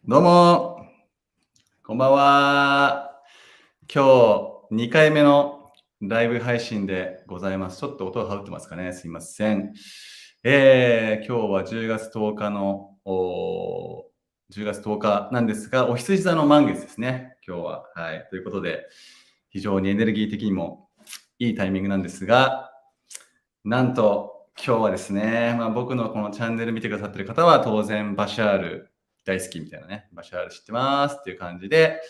どうも、こんばんは。今日2回目のライブ配信でございます。ちょっと音が入ってますかね。すいません。今日は10月10日の10月10日なんですが、お羊座の満月ですね。今日は。はい。ということで、非常にエネルギー的にもいいタイミングなんですが、なんと今日はですね、僕のこのチャンネル見てくださってる方は当然バシャール大好きみたいなね、バシャール知ってますっていう感じで、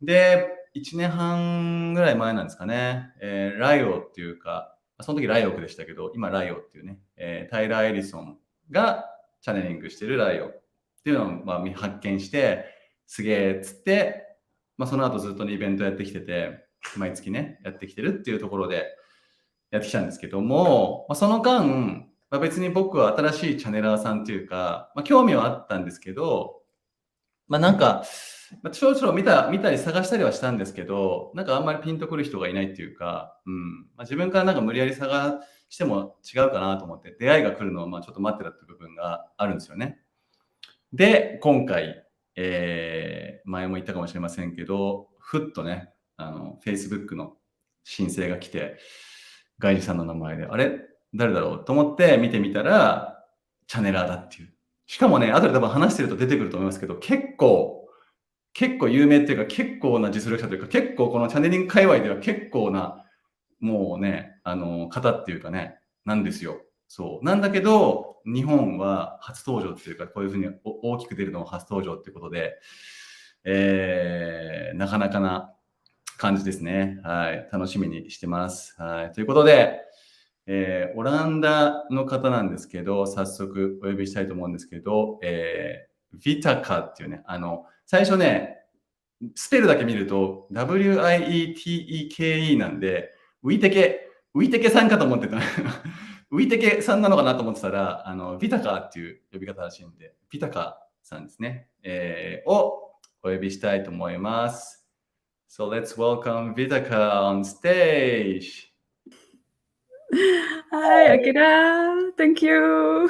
1年半ぐらい前なんですかね、ライオっていうか、その時ライオクでしたけど、今ライオっていうね、タイラー・エリソンがチャネリングしてるライオっていうのを発見して、すげえっつって、その後ずっとイベントやってきてて、毎月ね、やってきてるっていうところで、やってきたんですけども、その間、別に僕は新しいチャネラーさんというか、興味はあったんですけど、なんか、ちょろちょろ見たり探したりはしたんですけど、なんかあんまりピンとくる人がいないっていうか、自分からなんか無理やり探しても違うかなと思って、出会いが来るのをちょっと待ってたっていう部分があるんですよね。で、今回、前も言ったかもしれませんけど、ふっとね、Facebook の申請が来て、外事さんの名前で、あれ誰だろうと思って見てみたら、チャネラーだっていう。しかもね、後で多分話してると出てくると思いますけど、結構有名っていうか、結構な実力者というか、結構このチャネリング界隈では結構な、もうね、方っていうかね、なんですよ。そう。なんだけど、日本は初登場っていうか、こういうふうに大きく出るのは初登場っていうことで、なかなかな感じですね。はい。楽しみにしてます。はい。ということで、オランダの方なんですけど、早速お呼びしたいと思うんですけど、ヴィタカっていうね、最初ね、スペルだけ見ると WIETEKE なんで、ウィテケさんかと思ってた。ウィテケさんなのかなと思ってたら、ヴィタカっていう呼び方らしいんで、ヴィタカさんですね、をお呼びしたいと思います。So let's welcome Vitaka on stage. Hi, Akira. Thank you.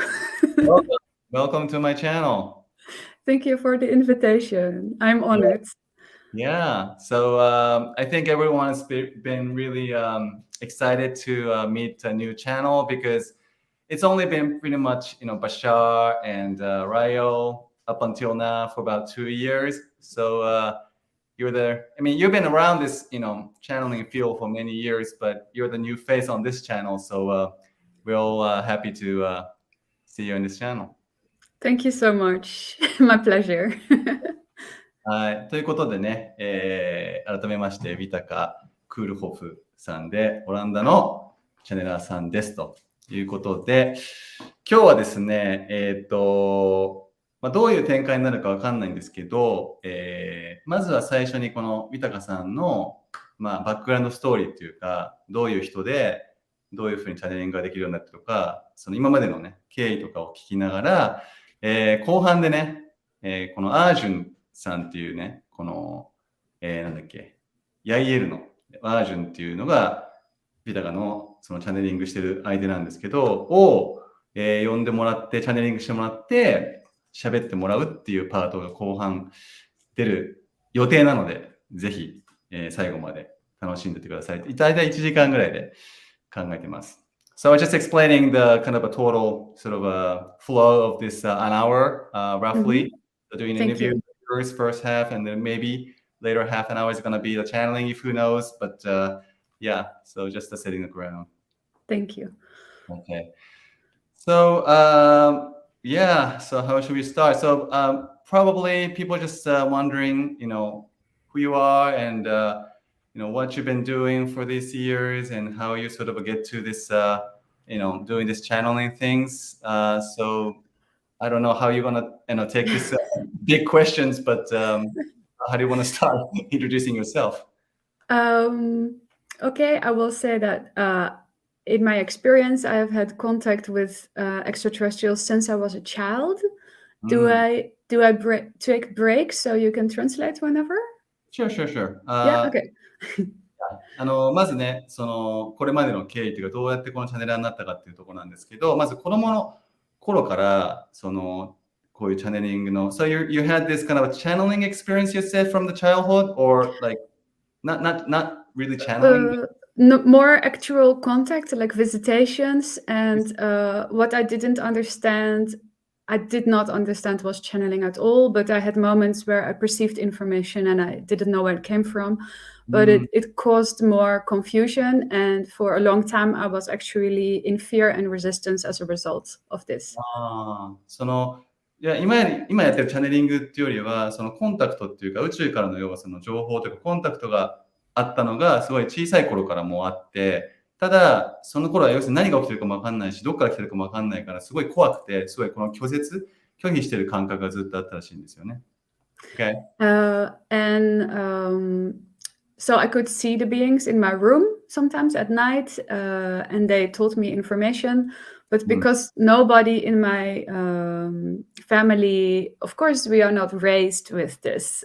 Welcome. Welcome to my channel. Thank you for the invitation. I'm honored. Yeah. So I think everyone's been really excited to meet a new channel because it's only been pretty much, Bashar and Rayo up until now for about 2 years. So you've been around this, channeling field for many years, but you're the new face on this channel. So we're all happy to see you on this channel. Thank you so much. My pleasure. はい。ということでね、改めまして、ヴィタカ・クールホフさんで、オランダのチャネラーさんですということで、今日はですね、どういう展開になるかわかんないんですけど、まずは最初にこのヴィタカさんの、バックグラウンドストーリーっていうか、どういう人で、どういうふうにチャネリングができるようになったとか、その今までのね、経緯とかを聞きながら、後半でね、このアージュンさんっていうね、この、なんだっけ、ヤイエルのアージュンっていうのが、ヴィタカのそのチャネリングしてる相手なんですけど、を、呼んでもらって、チャネリングしてもらって、喋ってもらうっていうパートが後半出る予定なので、ぜひ、最後まで楽しんでてください。大体1時間ぐらいで考えてます。So I was just explaining the kind of a total sort of a flow of this an hour roughly. So doing an Thank interview you. first half, and then maybe later half an hour is going to be the channeling, if who knows. But yeah, so just the setting the ground. Thank you. Okay. So yeah, so how should we start? So probably people just wondering, who you are and what you've been doing for these years and how you sort of get to this, doing this channeling things. So I don't know how you're gonna take this big questions, but how do you want to start introducing yourself? Okay, I will say that in my experience, I have had contact with extraterrestrials since I was a child. Do I take breaks so you can translate whenever? Sure, sure, sure. Yeah. Okay. まずね、これまでの経緯というか、どうやってこのチャンネルになったかっていうところなんですけど、まず子供の頃から、こういうチャネリングの。So you had this kind of a channeling experience, you said, from the childhood, or like not really channeling? No, more actual contact, like visitations, and what I did not understand was channeling at all, but I had moments where I perceived information and I didn't know where it came from, but it caused more confusion, and for a long time I was actually in fear and resistance as a result of this. いや今やってるチャネリングっていうよりは、そのコンタクトっていうか、宇宙からの要はその情報というかコンタクトがあったのがすごい小さい頃からもうあって、ただその頃は要するに何が起きてるかも分かんないし、どっから来てるかも分かんないからすごい怖くて、すごいこの拒否してる感覚がずっとあったらしいんですよね。Okay. So I could see the beings in my room sometimes at night, and they told me information. But because nobody in my family, of course, we are not raised with this.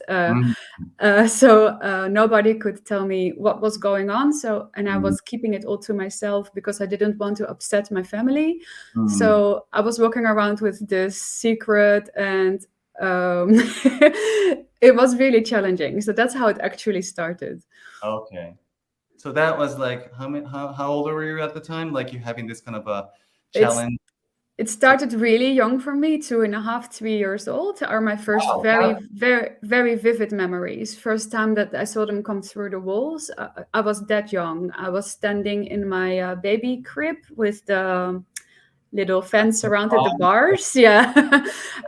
So nobody could tell me what was going on. And I was keeping it all to myself because I didn't want to upset my family. So I was walking around with this secret, and it was really challenging. So that's how it actually started. Okay. So that was like, how old were you at the time? Like you having this kind of a challenge? It started really young for me. 2.5, 3 years old are my first very vivid memories. First time that I saw them come through the walls, I was that young. I was standing in my baby crib with the little fence surrounded the bars. Yeah.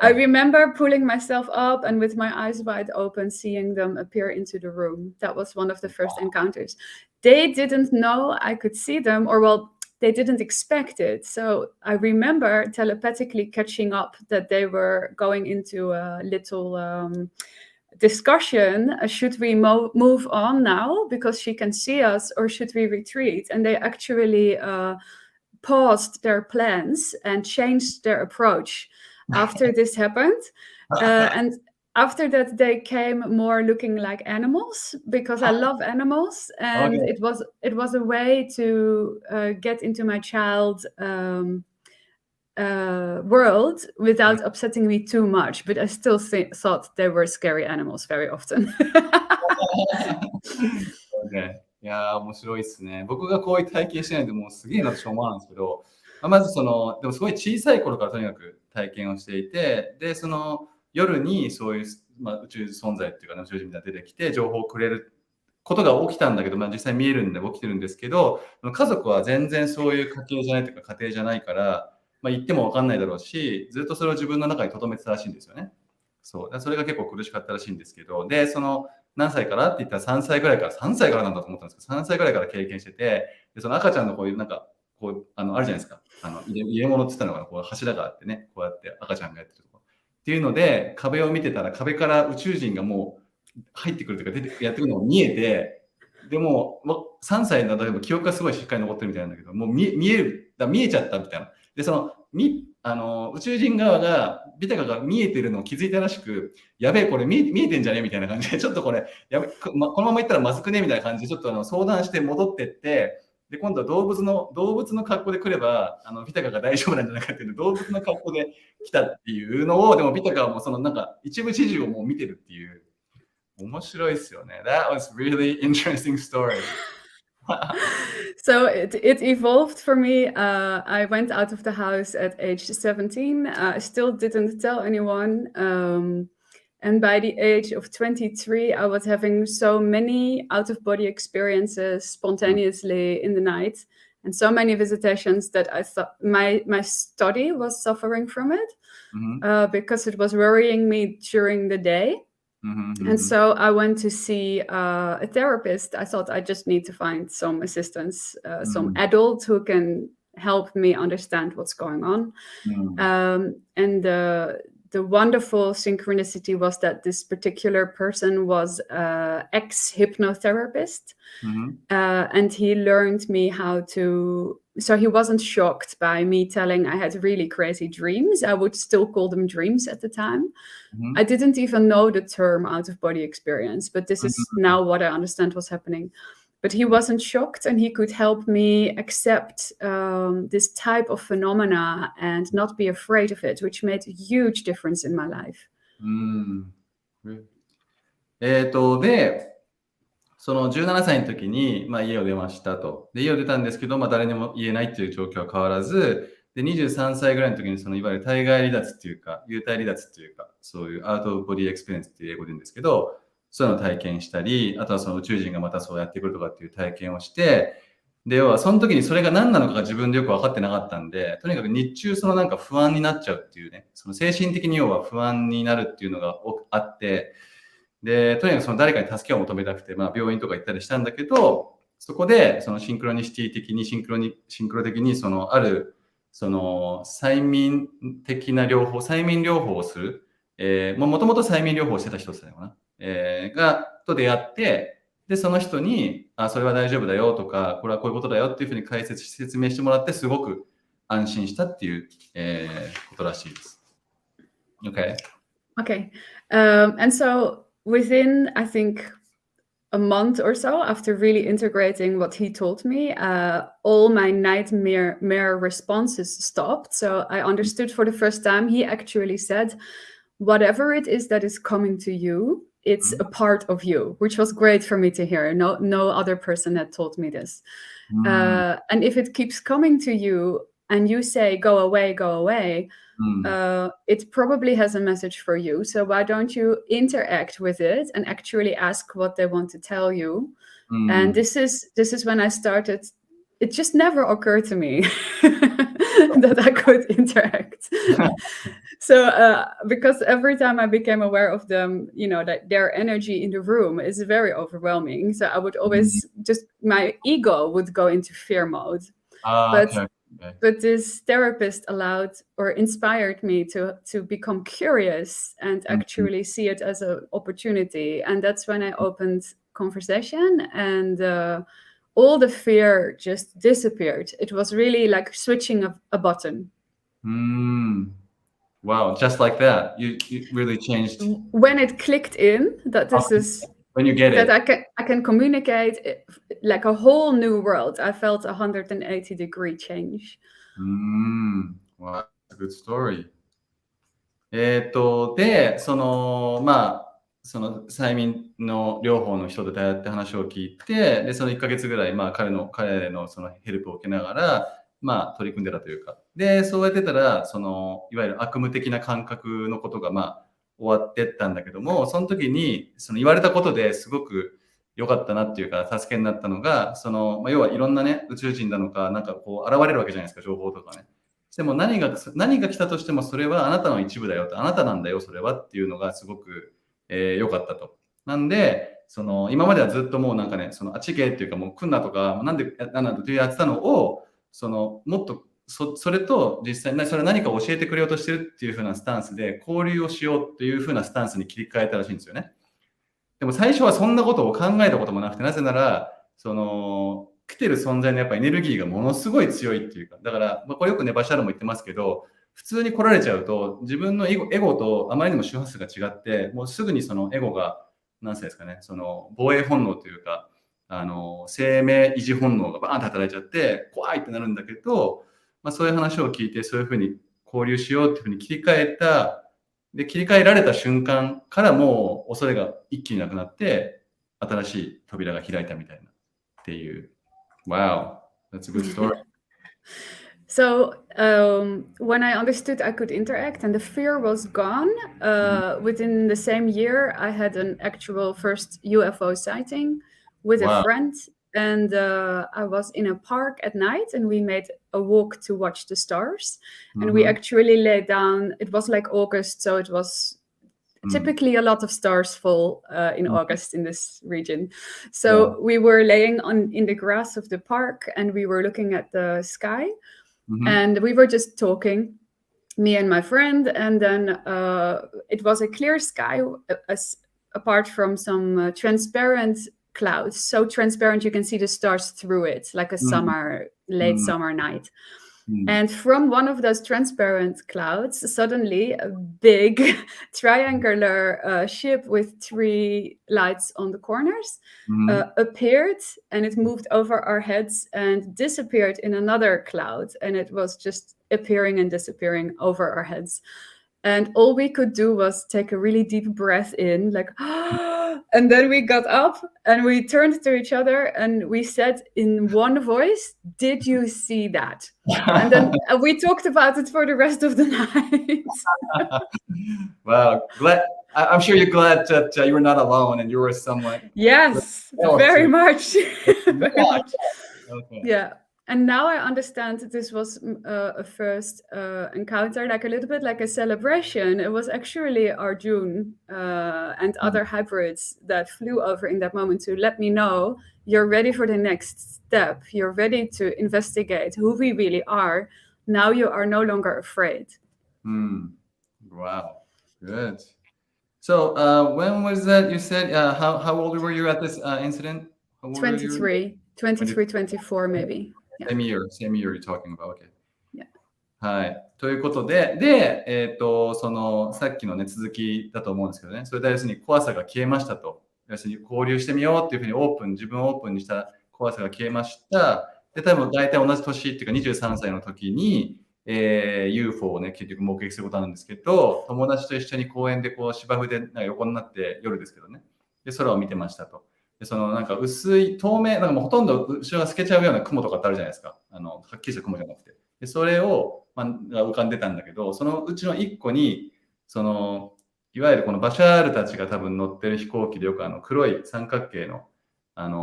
I remember pulling myself up and with my eyes wide open, seeing them appear into the room. That was one of the first encounters. They didn't know I could see them, or well, they didn't expect it. So I remember telepathically catching up that they were going into a little discussion. Should we move on now because she can see us, or should we retreat? And they actually paused their plans and changed their approach after this happened. And after that, they came more looking like animals because I love animals, and it was a way to get into my child world without upsetting me too much. But I still thought they were scary animals very often. Okay. いやー面白いですね。僕がこういう体験してないんで、もうすげえなとしょうもないんですけど、まずでもすごい小さい頃からとにかく体験をしていて、で、夜にそういう、宇宙存在っていうかね、宇宙人が出てきて情報をくれることが起きたんだけど、実際見えるんで起きてるんですけど、家族は全然そういう家系じゃないというか家庭じゃないから、言っても分かんないだろうし、ずっとそれを自分の中に留めてたらしいんですよね。それが結構苦しかったらしいんですけど、で、何歳からって言ったら3歳ぐらいからなんだと思ったんですけど、3歳ぐらいから経験してて、で赤ちゃんのこういうあるじゃないですか。入れ物って言ったのがこう柱があってね、こうやって赤ちゃんがやってるとこっていうので、壁を見てたら壁から宇宙人がもう入ってくるというかやってくるのが見えて、でも3歳の例えば記憶がすごいしっかり残ってるみたいなんだけど、もう見えちゃったみたいな。で宇宙人側がビタカが見えてるのを気づいたらしく、やべえこれ見えてんじゃねみたいな感じで、ちょっとこれこのまま行ったらまずくねみたいな感じでちょっと相談して戻ってって、で今度は動物の格好で来ればビタカが大丈夫なんじゃないかっていう動物の格好で来たっていうのを、でもビタカはもう一部始終をもう見てるっていう面白いですよね。That was really interesting story. So it evolved for me. I went out of the house at age 17. I still didn't tell anyone. And by the age of 23, I was having so many out-of-body experiences spontaneously in the night, and so many visitations that I thought my study was suffering from it, because it was worrying me during the day. And so I went to see a therapist. I thought I just need to find some assistance, some adult who can help me understand what's going on. And the wonderful synchronicity was that this particular person was an ex-hypnotherapist, and he learned me how to. So he wasn't shocked by me telling I had really crazy dreams. I would still call them dreams at the time. I didn't even know the term out-of-body experience, but this is now what I understand was happening. but he wasn't shocked, and he could help me accept this type of phenomena and not be afraid of it, which made a huge difference in my life. で、その17歳の時に、家を出ましたと。で、家を出たんですけど、誰にも言えないっていう状況は変わらず、で、23歳ぐらいの時に、いわゆる対外離脱っていうか、幽体離脱っていうか、そういうアウト・オブ・ボディ・エクスペリエンスっていう英語で言うんですけど、そういうのを体験したり、あとはその宇宙人がまたそうやってくるとかっていう体験をして、で、要はその時にそれが何なのかが自分でよく分かってなかったんで、とにかく日中なんか不安になっちゃうっていうね、その精神的に要は不安になるっていうのがあって、で、とにかく誰かに助けを求めたくて、病院とか行ったりしたんだけど、そこでシンクロニシティ的に、シンクロ的にある、催眠的な療法、催眠療法をする、もともと催眠療法をしてた人だったのかな、と出会って、で、その人に、それは大丈夫だよとか、これはこういうことだよっていうふうに説明してもらって、すごく安心したっていう、ことらしいです。Okay. Okay. And so within, I think, a month or so after really integrating what he told me, all my nightmare responses stopped. So I understood for the first time, he actually said, whatever it is that is coming to you, it's a part of you, which was great for me to hear. No other person had told me this. And if it keeps coming to you and you say, go away, it probably has a message for you. So why don't you interact with it and actually ask what they want to tell you? And this is when I started. It just never occurred to me that I could interact. So because every time I became aware of them, that their energy in the room is very overwhelming. So I would always my ego would go into fear mode. But this therapist allowed or inspired me to become curious and actually see it as an opportunity. And that's when I opened conversation, and all the fear just disappeared. It was really like switching a button. Wow, just like that. You really changed. When it clicked in that this is when you get that it. I can communicate like a whole new world. I felt 180-degree change. Wow, that's a good story. で、催眠の療法の人と出会って話を聞いて、で、その1ヶ月ぐらい、彼のヘルプを受けながら、取り組んでたというか。で、そうやってたら、いわゆる悪夢的な感覚のことが、終わってったんだけども、その時に、言われたことですごく良かったなっていうか、助けになったのが、要はいろんなね、宇宙人なのか、なんかこう、現れるわけじゃないですか、情報とかね。でも何が来たとしても、それはあなたの一部だよと、あなたなんだよ、それはっていうのがすごく、良かったと。なんで、今まではずっともうなんかね、あっち行けっていうか、もう来んなとか、なんでというやってたのを、もっとそれと実際それ何か教えてくれようとしてるっていう風なスタンスで交流をしようっていう風なスタンスに切り替えたらしいんですよね。でも最初はそんなことを考えたこともなくて、なぜなら来てる存在のやっぱエネルギーがものすごい強いっていうか、だから、これよくねバシャールも言ってますけど、普通に来られちゃうと自分のエゴとあまりにも周波数が違って、もうすぐにエゴが何歳ですかね、防衛本能というか、生命維持本能がバーンと働いちゃって怖いってなるんだけど、そういう話を聞いてそういうふうに交流しようっていうふうに切り替えられた瞬間からもう恐れが一気になくなって新しい扉が開いたみたいなっていう。Wow, that's a good story. So when I understood I could interact and the fear was gone, within the same year, I had an actual first UFO sighting with a friend. And I was in a park at night, and we made a walk to watch the stars. And we actually lay down. It was like August, so it was typically a lot of stars fall in August in this region. So we were laying in the grass of the park, and we were looking at the sky. And we were just talking, me and my friend. And then it was a clear sky, apart from some transparent clouds, so transparent you can see the stars through it, like a late summer night. And from one of those transparent clouds, suddenly a big triangular ship with 3 lights on the corners appeared, and it moved over our heads and disappeared in another cloud. And it was just appearing and disappearing over our heads. And all we could do was take a really deep breath in, like, and then we got up and we turned to each other and we said in one voice, "Did you see that?" And then we talked about it for the rest of the night. Wow, I'm sure you're glad that you were not alone and you were someone. Yes, very much. Very much. Okay. Yeah. And now I understand that this was a first encounter, like a little bit like a celebration. It was actually Arjun and other hybrids that flew over in that moment to let me know you're ready for the next step. You're ready to investigate who we really are. Now you are no longer afraid. Wow, good. So when was that? You said how old were you at this incident? 23, 24 maybe. Same year you're talking about. Okay. Yeah. はい。ということで、そのさっきのね続きだと思うんですけどね、それで要するに怖さが消えましたと。要するに交流してみようっていうふうに自分をオープンにした怖さが消えました。で、多分大体同じ年っていうか23歳の時に、UFO をね、結局目撃することなんですけど、友達と一緒に公園でこう芝生でなんか横になって夜ですけどね、で空を見てましたと。でそのなんか薄い透明、なんかもうほとんど後ろが透けちゃうような雲とかってあるじゃないですか。はっきりした雲じゃなくて。でそれを、が浮かんでたんだけど、そのうちの1個に、いわゆるこのバシャールたちが多分乗ってる飛行機でよく黒い三角形の、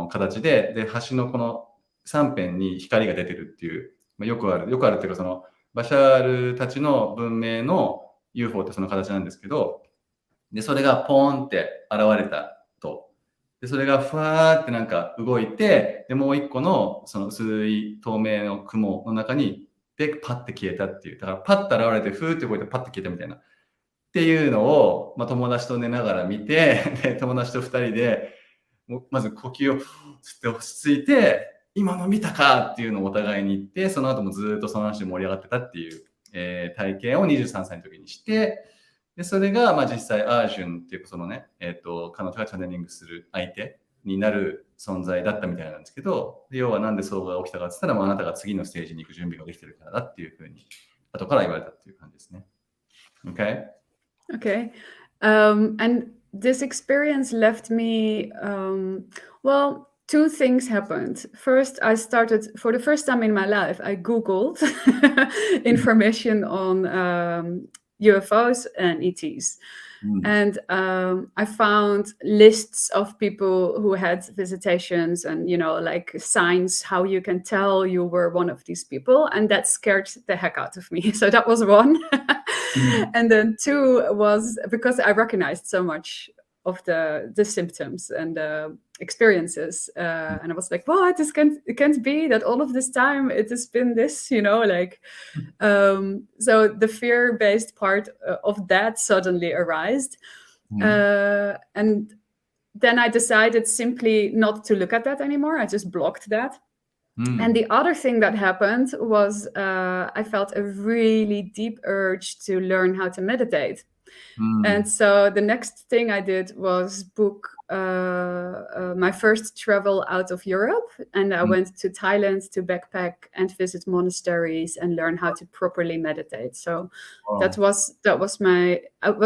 形で、橋のこの3辺に光が出てるっていう、よくあるっていうか、そのバシャールたちの文明の UFO ってその形なんですけど、でそれがポーンって現れたと。でそれがふわーってなんか動いて、でもう一個のその薄い透明の雲の中にでパッて消えたっていう。だからパッと現れてふーって動いてパッて消えたみたいなっていうのを、友達と寝ながら見て、で友達と2人でまず呼吸を吸って落ち着いて、今の見たかっていうのをお互いに言って、その後もずっとその話で盛り上がってたっていう、体験を23歳の時にして、でそれが実際アージュンっていうそのね、彼女がチャネリングする相手になる存在だったみたいなんですけど、要はなんでそうが起きたかって言ったら、あなたが次のステージに行く準備ができてるからだっていうふうに後から言われたっていう感じですね。Okay? Okay. And this experience left me, well, 2 things happened. First, I started, for the first time in my life, I Googled information on UFOs and ETs. And I found lists of people who had visitations and, like signs how you can tell you were one of these people. And that scared the heck out of me. So that was 1. And then 2 was because I recognized so much of the symptoms and experiences. And I was like, what? It can't be that all of this time it has been this, like... So the fear-based part of that suddenly arose. And then I decided simply not to look at that anymore. I just blocked that. And the other thing that happened was I felt a really deep urge to learn how to meditate. And so the next thing I did was book my first travel out of Europe. And I went to Thailand to backpack and visit monasteries and learn how to properly meditate. So it was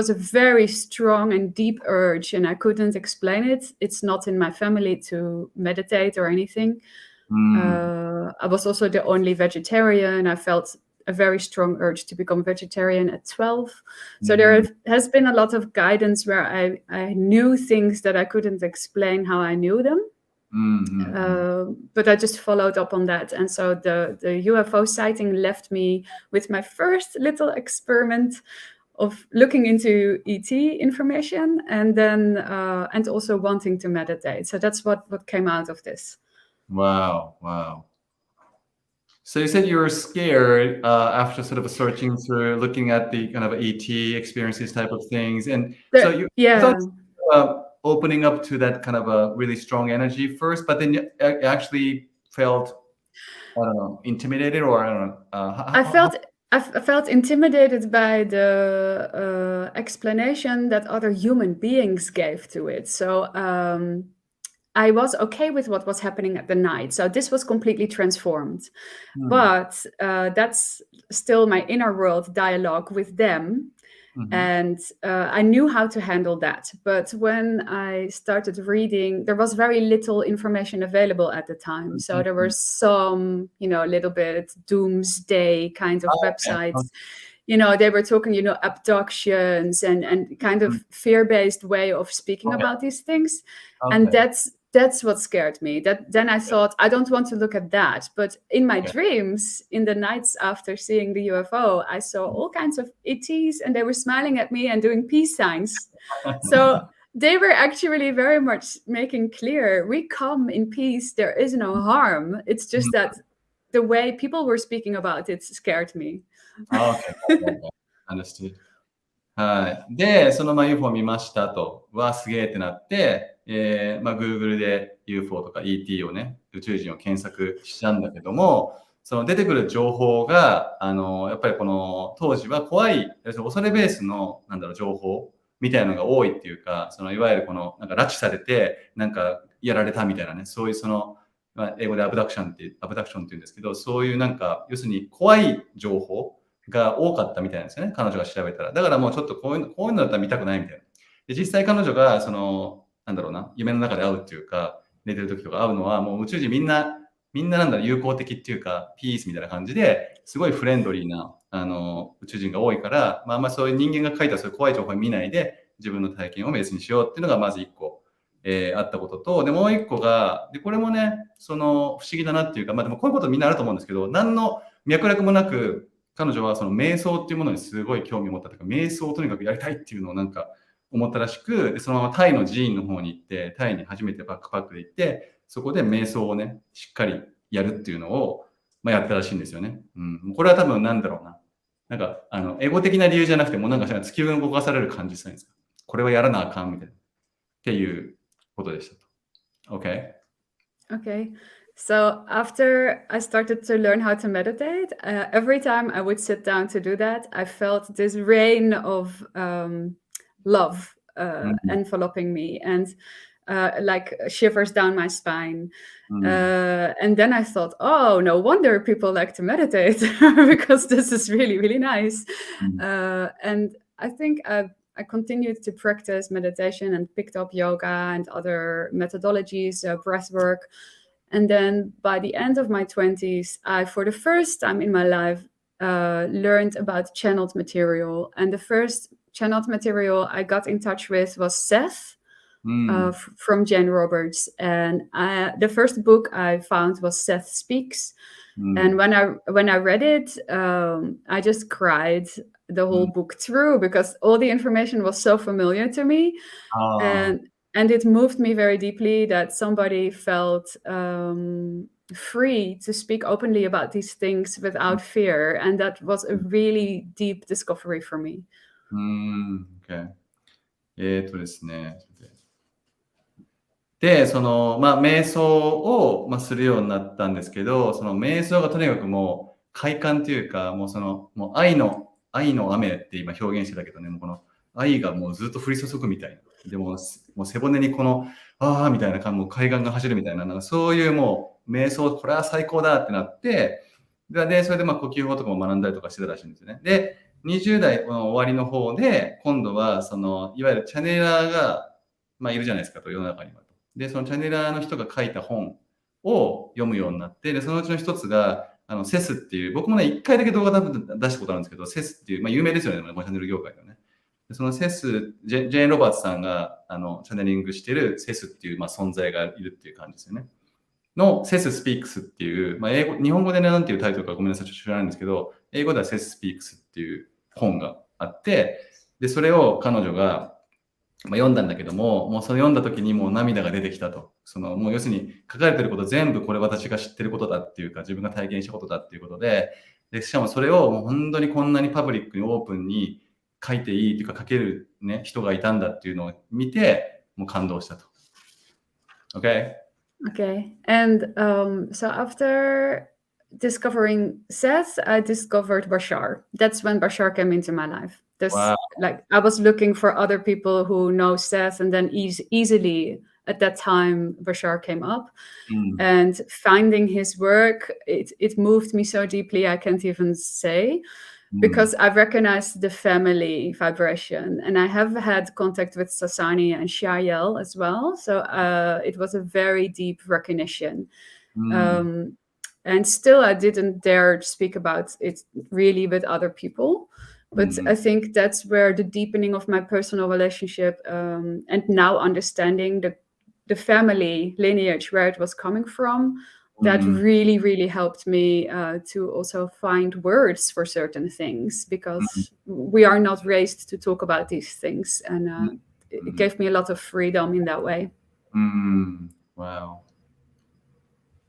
a very strong and deep urge, and I couldn't explain it. It's not in my family to meditate or anything. I was also the only vegetarian. I felt a very strong urge to become vegetarian at 12. So there has been a lot of guidance where I knew things that I couldn't explain how I knew them. But I just followed up on that. And so the UFO sighting left me with my first little experiment of looking into ET information and then and also wanting to meditate. So that's what came out of this. Wow. So you said you were scared after sort of searching through, looking at the kind of ET experiences type of things. And so you thought, opening up to that kind of a really strong energy first, but then you actually felt don't know, intimidated or I don't know. I felt intimidated by the explanation that other human beings gave to it. So I was okay with what was happening at the night. So this was completely transformed. But that's still my inner world dialogue with them. And I knew how to handle that. But when I started reading, there was very little information available at the time. So there were some, little bit doomsday kind of websites. They were talking, abductions and kind of fear-based way of speaking about these things. And that's what scared me. Then I thought, I don't want to look at that. But in my dreams, in the nights after seeing the UFO, I saw all kinds of ETs and they were smiling at me and doing peace signs. So they were actually very much making clear, we come in peace, there is no harm. It's just that the way people were speaking about it scared me. Understood. はい。で、そのUFO を見ましたと、すげえってなって、Google で UFO とか ET をね、宇宙人を検索したんだけども、その出てくる情報が、やっぱりこの当時は怖い、恐れベースの、情報みたいなのが多いっていうか、いわゆる拉致されて、やられたみたいなね、そういう英語でアブダクションって言うんですけど、そういう要するに怖い情報が多かったみたいなんですよね、彼女が調べたら。だからもうちょっとこういうのだったら見たくないみたいな。で、実際彼女が、夢の中で会うっていうか、寝てる時とか会うのは、もう宇宙人みんな友好的っていうか、ピースみたいな感じで、すごいフレンドリーな、宇宙人が多いから、あんまそういう人間が書いたそういう怖い情報を見ないで、自分の体験をベースにしようっていうのがまず一個、あったことと、で、もう一個が、で、これもね、不思議だなっていうか、でもこういうことみんなあると思うんですけど、何の脈絡もなく、彼女は瞑想っていうものにすごい興味を持ったというか、瞑想をとにかくやりたいっていうのを思ったらしく、でそのままタイの寺院の方に行って、タイに初めてバックパックで行って、そこで瞑想をね、しっかりやるっていうのを、やったらしいんですよね。これは多分エゴ的な理由じゃなくて、もう突き動かされる感じするんですか。これはやらなあかんみたいな。っていうことでしたと。Okay? Okay. So after I started to learn how to meditate, every time I would sit down to do that, I felt this rain of love enveloping me and like shivers down my spine. And then I thought, oh, no wonder people like to meditate because this is really, really nice. And I think I continued to practice meditation and picked up yoga and other methodologies, breath work. And then by the end of my 20s, I, for the first time in my life, learned about channeled material. And the first channeled material I got in touch with was Seth from Jen Roberts. And the first book I found was Seth Speaks. And when I read it, I just cried the whole book through because all the information was so familiar to me. And it moved me very deeply that somebody felt free to speak openly about these things without fear. And that was a really deep discovery for me. Okay. ですね。で、瞑想を、するようになったんですけど、その瞑想がとにかくもう快感というか、もう愛の雨って今表現してたけどね、もうこの愛がもうずっと降り注ぐみたいな。でもう背骨にみたいなもう海岸が走るみたいな、そういうもう瞑想、これは最高だってなって、で、それで呼吸法とかも学んだりとかしてたらしいんですよね。で、20代の終わりの方で、今度はいわゆるチャネラーが、いるじゃないですかと、世の中には。で、そのチャネラーの人が書いた本を読むようになって、で、そのうちの一つが、セスっていう、僕もね、一回だけ動画出したことあるんですけど、セスっていう、有名ですよね、チャンネル業界ではね。そのセス、ジェーン・ロバーツさんがチャネリングしてるセスっていう、存在がいるっていう感じですよね。のセス・スピークスっていう、日本語でね、なんていうタイトルかごめんなさい、知らないんですけど、英語ではセス・スピークスっていう本があって、で、それを彼女が、読んだんだけども、もうそれ読んだ時にもう涙が出てきたと。もう要するに書かれてること全部これ私が知ってることだっていうか、自分が体験したことだっていうことで、しかもそれをもう本当にこんなにパブリックにオープンに書いていいっていうか書けるね、人がいたんだっていうのを見て、もう感動したと。Okay? Okay. And so after discovering Seth, I discovered Bashar. That's when Bashar came into my life. Wow. Like I was looking for other people who know Seth, and then easily at that time Bashar came up. And finding his work, it moved me so deeply I can't even say, because I recognized the family vibration, and I have had contact with Sasani and Shael as well. So it was a very deep recognition. And still I didn't dare to speak about it really with other people. But I think that's where the deepening of my personal relationship and now understanding the family lineage, where it was coming from, that really, really helped me to also find words for certain things, because we are not raised to talk about these things. And it gave me a lot of freedom in that way. Wow.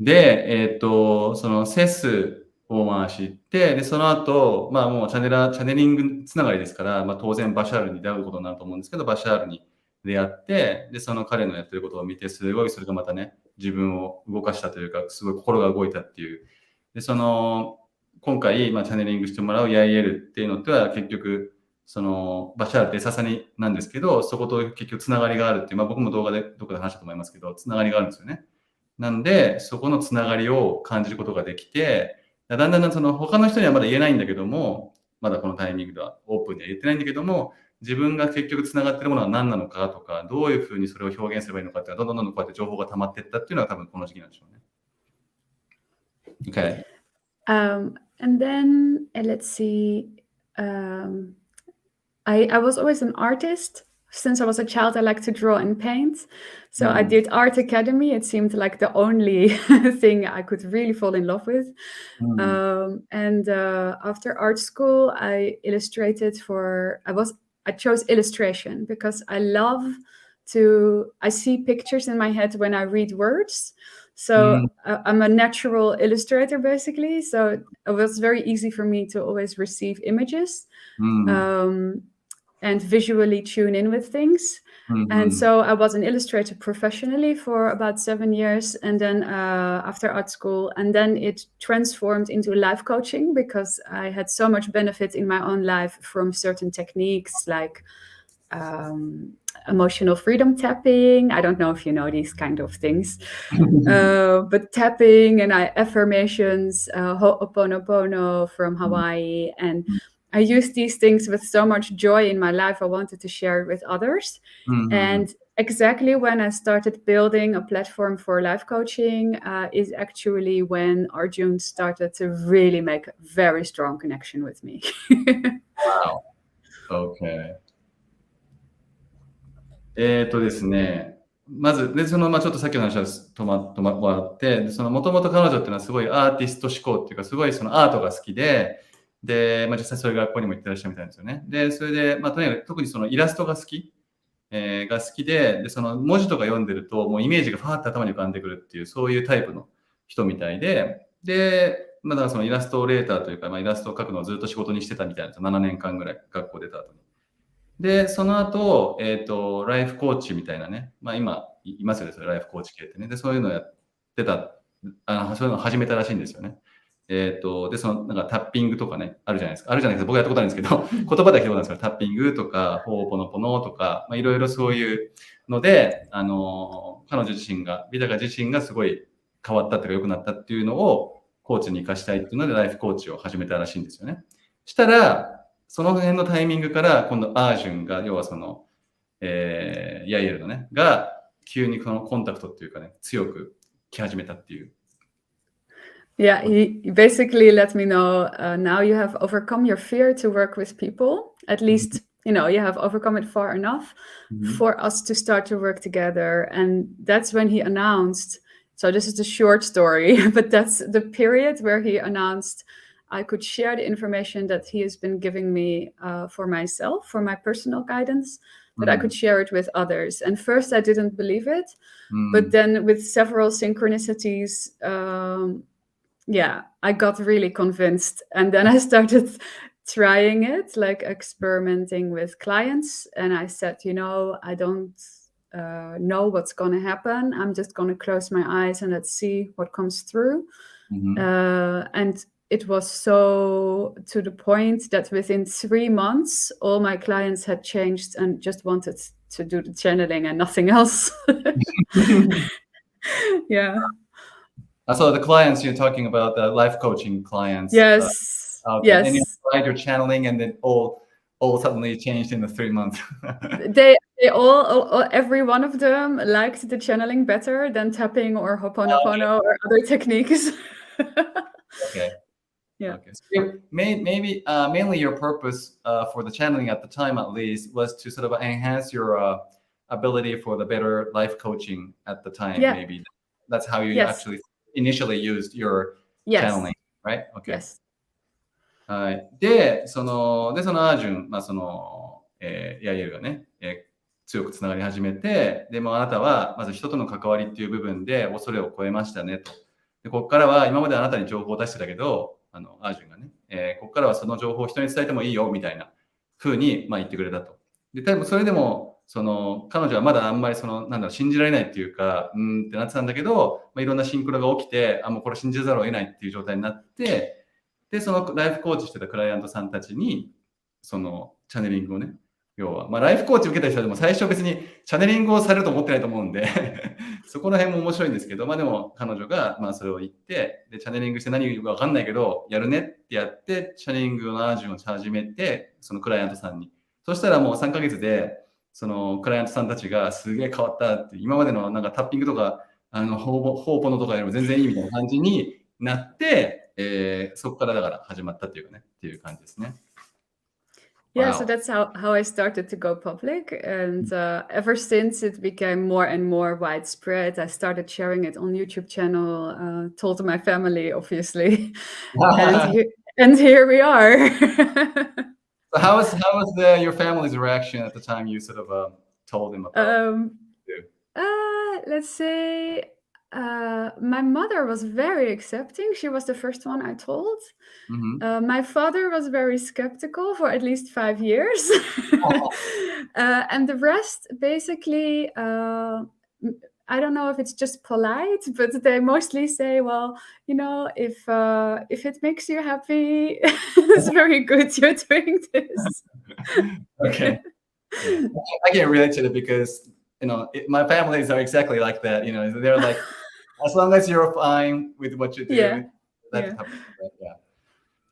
で、そのセスを知って、で、その後、もうチャネリングつながりですから、当然バシャールに出会うことになると思うんですけど、バシャールに出会って、で、その彼のやってることを見て、すごいそれがまたね、自分を動かしたというか、すごい心が動いたっていう。で、今回、チャネリングしてもらうヤイエルっていうのっては、結局、バシャールってササニなんですけど、そこと結局つながりがあるっていう、僕も動画でどこで話したと思いますけど、つながりがあるんですよね。なんで、そこのつながりを感じることができて、だんだん他の人にはまだ言えないんだけども、まだこのタイミングではオープンには言ってないんだけども、自分が結局つながってるものは何なのかとか、どういうふうにそれを表現すればいいのかっていうのは、どんどんこうやって情報が溜まっていったっていうのは多分この時期なんでしょうね。Okay. And then let's see. I was always an artist. Since I was a child, I liked to draw and paint. So I did art academy. It seemed like the only thing I could really fall in love with. And after art school, I illustrated I chose illustration because I see pictures in my head when I read words. So I'm a natural illustrator, basically. So it was very easy for me to always receive images. And visually tune in with things. And so I was an illustrator professionally for about 7 years, and then after art school, and then it transformed into life coaching because I had so much benefit in my own life from certain techniques like emotional freedom tapping. I don't know if you know these kind of things, but tapping and affirmations, Ho'oponopono from Hawaii, and I used these things with so much joy in my life. I wanted to share it with others. And exactly when I started building a platform for life coaching is actually when Arjun started to really make a very strong connection with me. Wow. Okay. ですね。まず、で、ちょっとさっきの話は止まって、もともと彼女っていうのはすごいアーティスト思考っていうか、すごいアートが好きで、で、実際そういう学校にも行ってらっしゃるみたいなんですよね。で、それで、とにかく特にイラストが好き、で、文字とか読んでると、もうイメージがファーって頭に浮かんでくるっていう、そういうタイプの人みたいで、で、だからイラストレーターというか、イラストを描くのをずっと仕事にしてたみたいなんですよ。7年間ぐらい、学校出た後に。で、その後、ライフコーチみたいなね、今、いますよね、ライフコーチ系ってね。で、そういうのをやってた、そういうのを始めたらしいんですよね。で、なんかタッピングとかね、あるじゃないですか。あるじゃないですか。僕やったことあるんですけど、言葉だけどうなんですけど、タッピングとか、ほーぽのぽのとか、いろいろそういうので、彼女自身が、ヴィタカ自身がすごい変わったっていうか良くなったっていうのを、コーチに活かしたいっていうので、ライフコーチを始めたらしいんですよね。したら、その辺のタイミングから、今度アージュンが、要はヤイエルのね、が、急にこのコンタクトっていうかね、強く来始めたっていう。Yeah, he basically let me know now you have overcome your fear to work with people. At least, you have overcome it far enough for us to start to work together. And that's when he announced, so this is the short story, but that's the period where he announced I could share the information that he has been giving me for myself, for my personal guidance, that I could share it with others. And first I didn't believe it, but then with several synchronicities, I got really convinced. And then I started trying it, like experimenting with clients. And I said, I don't know what's going to happen. I'm just going to close my eyes and let's see what comes through. And it was so to the point that within 3 months, all my clients had changed and just wanted to do the channeling and nothing else. Yeah. So the clients you're talking about, the life coaching clients. Yes. Yes. And you tried your channeling, and then all suddenly changed in the 3 months. They all every one of them liked the channeling better than tapping or Ho'oponopono or other techniques. Okay. Yeah. Okay. So maybe mainly your purpose for the channeling at the time, at least, was to sort of enhance your ability for the better life coaching at the time. Yeah. Maybe that's how you Yes. actually initially used your Yes. channeling, right? Okay. Yes. はい。で、そのアージュン、ヤイエルがね、強くつながり始めて、でもあなたはまず人との関わりっていう部分で恐れを超えましたねと。で、ここからは今まであなたに情報を出してたけど、アージュンがね、ここからはその情報を人に伝えてもいいよみたいな風に言ってくれたと。で、多分それでも彼女はまだあんまり信じられないっていうか、ってなってたんだけど、いろんなシンクロが起きて、もうこれ信じざるを得ないっていう状態になって、で、そのライフコーチしてたクライアントさんたちに、チャネリングをね、要は、ライフコーチ受けた人でも最初別にチャネリングをされると思ってないと思うんで、そこら辺も面白いんですけど、でも彼女がそれを言って、で、チャネリングして何言うかわかんないけど、やるねってやって、チャネリングのアージュンを始めて、そのクライアントさんに。そしたらもう3ヶ月で、そのクライアントさんたちがすげえ変わったって、今までのタッピングとか、ホーポノとかよりも全然いいみたいな感じになって、そこからだから始まったっていうかね、っていう感じですね。Yeah, so that's how I started to go public. And ever since it became more and more widespread, I started sharing it on YouTube channel, told my family, obviously. and here we are. So how was your family's reaction at the time you sort of told them about it? Let's say my mother was very accepting. She was the first one I told. My father was very skeptical for at least 5 years. And the rest, basically, I don't know if it's just polite, but they mostly say, well, if it makes you happy, it's very good you're doing this. Okay. I can relate to it because, my families are exactly like that. They're like, as long as you're fine with what you do, that's happy. Yeah.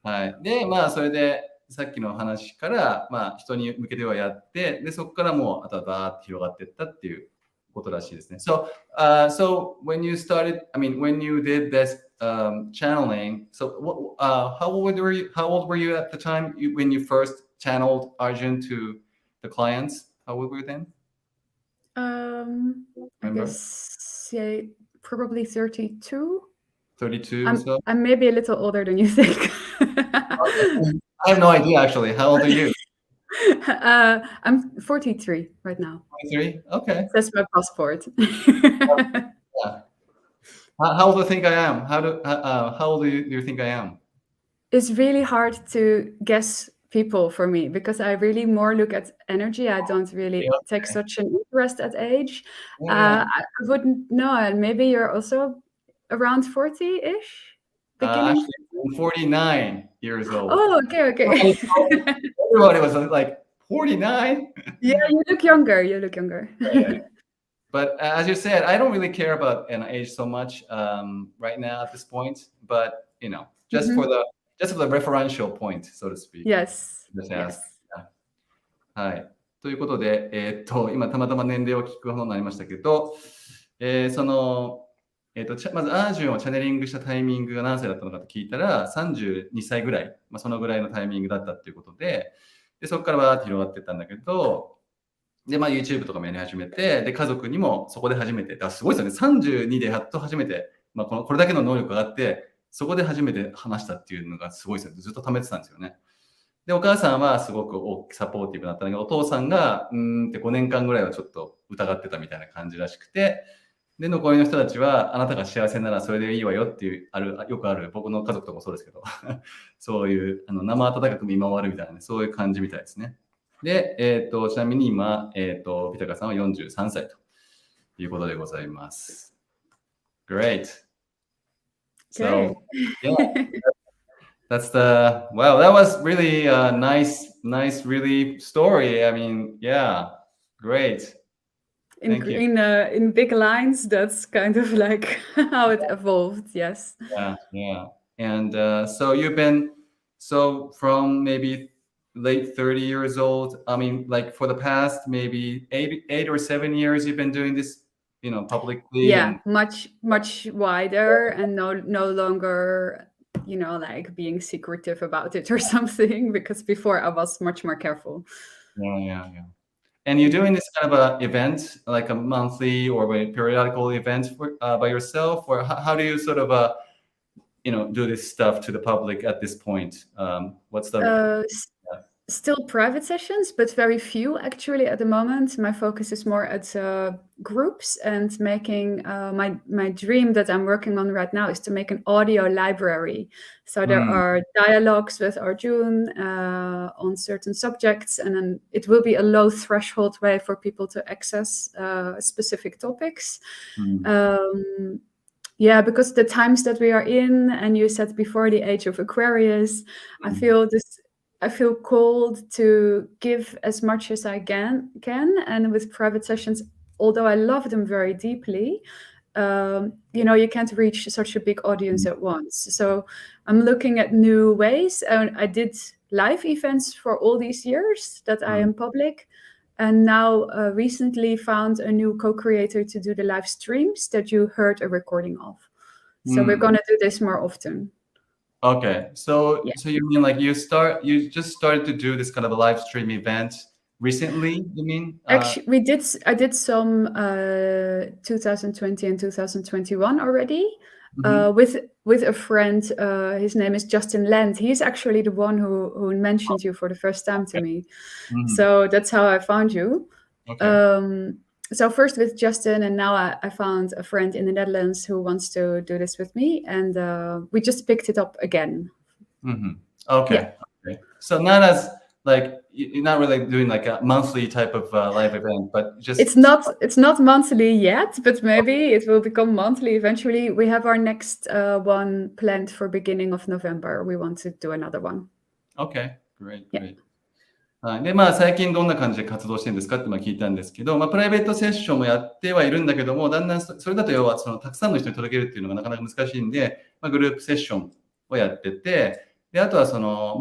はい。で、それで、さっきの話から、人に向けてはやって、で、そこからもう、あとはバーって広がっていったっていうことらしいですね。So when you started, when you did this channeling, so how old were you at the time when you first channeled Arjun to the clients? How old were you then? I guess, probably 32. 32. I'm maybe a little older than you think. I have no idea, actually. How old are you? I'm 43 right now. 43? Okay. That's my passport. Yeah. How old do you think I am? How old do you think I am? It's really hard to guess people for me because I really more look at energy. I don't really take such an interest at age. I wouldn't know. And maybe you're also around 40-ish? Actually, I'm 49 years old. Oh, okay. Everybody was like, 49? Yeah, you look younger. But as you said, I don't really care about an age so much right now at this point. But, just for the referential point, so to speak. Yes. Yes. はい。ということで、今たまたま年齢を聞くことになりましたけど、まずアージュンをチャネリングしたタイミングが何歳だったのかと聞いたら、32歳ぐらい、そのぐらいのタイミングだったっていうことで、そこからバーって広がっていったんだけど、で、YouTube とかもやり始めて、で、家族にもそこで初めて、すごいですよね、32でやっと初めて、これだけの能力があって、そこで初めて話したっていうのがすごいですよね。ずっと貯めてたんですよね。で、お母さんはすごくサポーティブだったんだけど、お父さんが、って5年間ぐらいはちょっと疑ってたみたいな感じらしくて、で、残りの人たちは、あなたが幸せならそれでいいわよっていう、よくある、僕の家族とかもそうですけど、そういう、生温かく見守るみたいなね、そういう感じみたいですね。で、ちなみに今、ヴィタカさんは43歳ということでございます。Great. Okay. So, yeah, that's the, wow, that was really a nice, really story. I mean, yeah, great. Thank you. In big lines, that's kind of like how it evolved. Yes. Yeah. And so you've been, so from maybe late 30 years old, I mean, like for the past maybe 8 or 7 years, you've been doing this, publicly. Yeah, much wider, and no longer, like being secretive about it or something, because before I was much more careful. Yeah. And you're doing this kind of a event, like a monthly or a periodical event by yourself, or how do you sort of do this stuff to the public at this point? What's the Still private sessions, but very few actually at the moment. My focus is more at groups and making my dream that I'm working on right now is to make an audio library. So there are dialogues with Arjun on certain subjects, and then it will be a low threshold way for people to access specific topics. Yeah, because the times that we are in, and you said before, the age of Aquarius, I feel called to give as much as I can, and with private sessions, although I love them very deeply, you can't reach such a big audience at once. So I'm looking at new ways, and I did live events for all these years that I am public, and now recently found a new co-creator to do the live streams that you heard a recording of. So we're going to do this more often. Okay, so you mean like you just started to do this kind of a live stream event recently? You mean? Actually, I did some 2020 and 2021 already with a friend. His name is Justin Land. He's actually the one who mentioned you for the first time to me. So that's how I found you. Okay. So first with Justin, and now I found a friend in the Netherlands who wants to do this with me, and we just picked it up again. Okay. So not as like you're not really doing like a monthly type of live event, but just it's not monthly yet, but maybe it will become monthly eventually. We have our next one planned for beginning of November. We want to do another one. Okay, great. はい、で最近どんな感じで活動してるんですかって聞いたんですけど、プライベートセッションもやってはいるんだけども、だんだんそれだと要はたくさんの人に届けるっていうのがなかなか難しいんで、グループセッションをやってて、であとは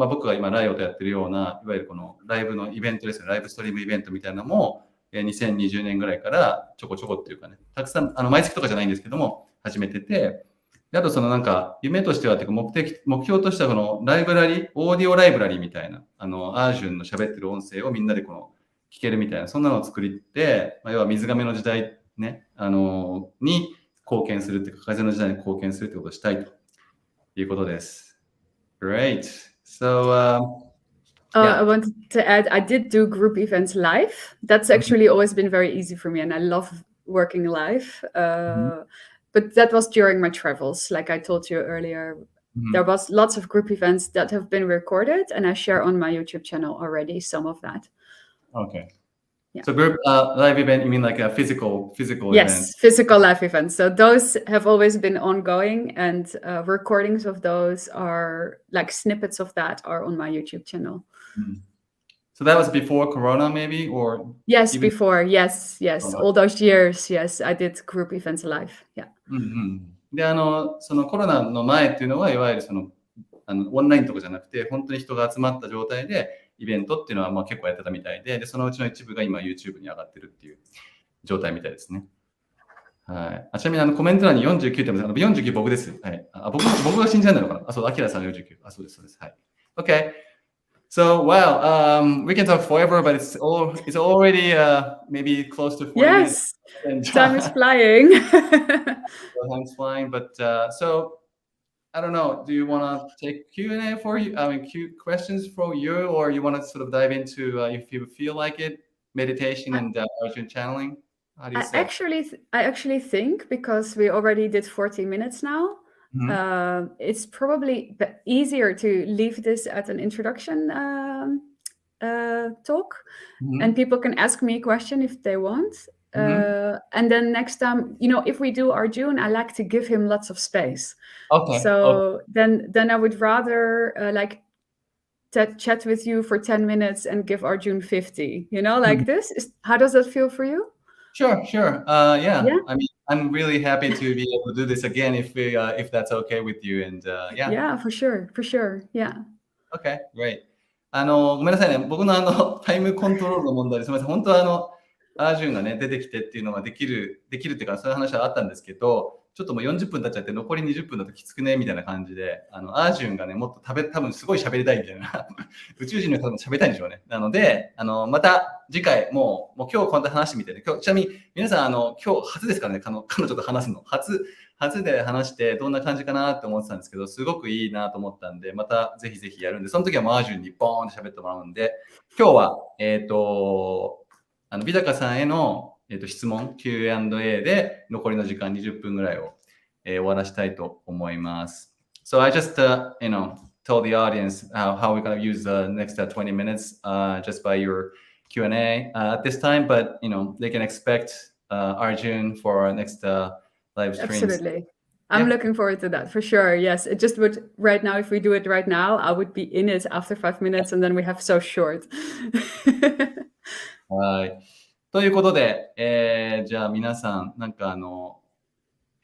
僕が今ライオとやってるようないわゆるこのライブのイベントですね、ライブストリームイベントみたいなのも2020年ぐらいからちょこちょこっていうかね、たくさん毎月とかじゃないんですけども始めてて、であとなんか夢としてはっていうか目標としてはこのライブラリー、オーディオライブラリーみたいなアージュンの喋ってる音声をみんなで聞けるみたいなそんなのを作りて、要は水亀の時代ねに貢献するっていうか風の時代に貢献するってことをしたいということです。Great. So I wanted to add, I did do group events live. That's actually always been very easy for me, and I love working live. But that was during my travels. Like I told you earlier, there was lots of group events that have been recorded, and I share on my YouTube channel already some of that. Okay. Yeah. So group live event, you mean like a physical event? Yes, physical live events. So those have always been ongoing, and recordings of those are like snippets of that are on my YouTube channel. So that was before Corona, maybe, or yes, before. Yes. All those years, yes, I did group events live. Yeah. でそのコロナの前っていうのはいわゆるオンラインとかじゃなくて本当に人が集まった状態でイベントっていうのは結構やってたみたいで、そのうちの一部が今 YouTube に上がってるっていう状態みたいですね。はい。ちなみにコメント欄に49ってます。49僕です。はい。僕が信じられないのかな。そう、アキラさんが49。そうです。はい。Okay. So wow, we can talk forever, but it's already maybe close to 40 minutes. Yes, time is flying. Time's flying, but so I don't know. Do you want to take Q&A for you? I mean, questions for you, or you want to sort of dive into if you feel like it, meditation and Arjun channeling? How do you say? I actually think because we already did 40 minutes now. It's probably easier to leave this at an introduction talk, and people can ask me a question if they want. And then next time, if we do Arjun, I like to give him lots of space. Okay. So then I would rather chat with you for 10 minutes and give Arjun 50, like this. How does that feel for you? Sure. Yeah? I mean, I'm really happy to be able to do this again if that's okay with you. And Yeah, for sure. Yeah. Okay, great. ごめんなさいね。僕のタイムコントロールの問題ですみません。本当はアージュンがね、出てきてっていうのができるっていうか、そういう話はあったんですけど、ちょっともう40分経っちゃって、残り20分だときつくねみたいな感じで、アージュンがね、もっと多分すごい喋りたいみたいな、宇宙人の方も喋りたいんでしょうね。なので、また次回、もう今日こんな話してみてね。ちなみに皆さん、今日初ですからね、彼女と話すの。初で話してどんな感じかなって思ってたんですけど、すごくいいなと思ったんで、またぜひぜひやるんで、その時はもうアージュンにボーンって喋ってもらうんで、今日は、ヴィタカさんへの、質問 Q&A で残りの時間20分ぐらいを、終わらしたいと思います。So I just, told the audience how we're going to use the next 20 minutes just by your Q&A at this time, but, they can expect Arjun for our next live streams. Absolutely. I'm looking forward to that for sure. Yes, it just would right now, if we do it right now, I would be in it after 5 minutes and then we have so short. はい。ということで、じゃあ皆さん、なんか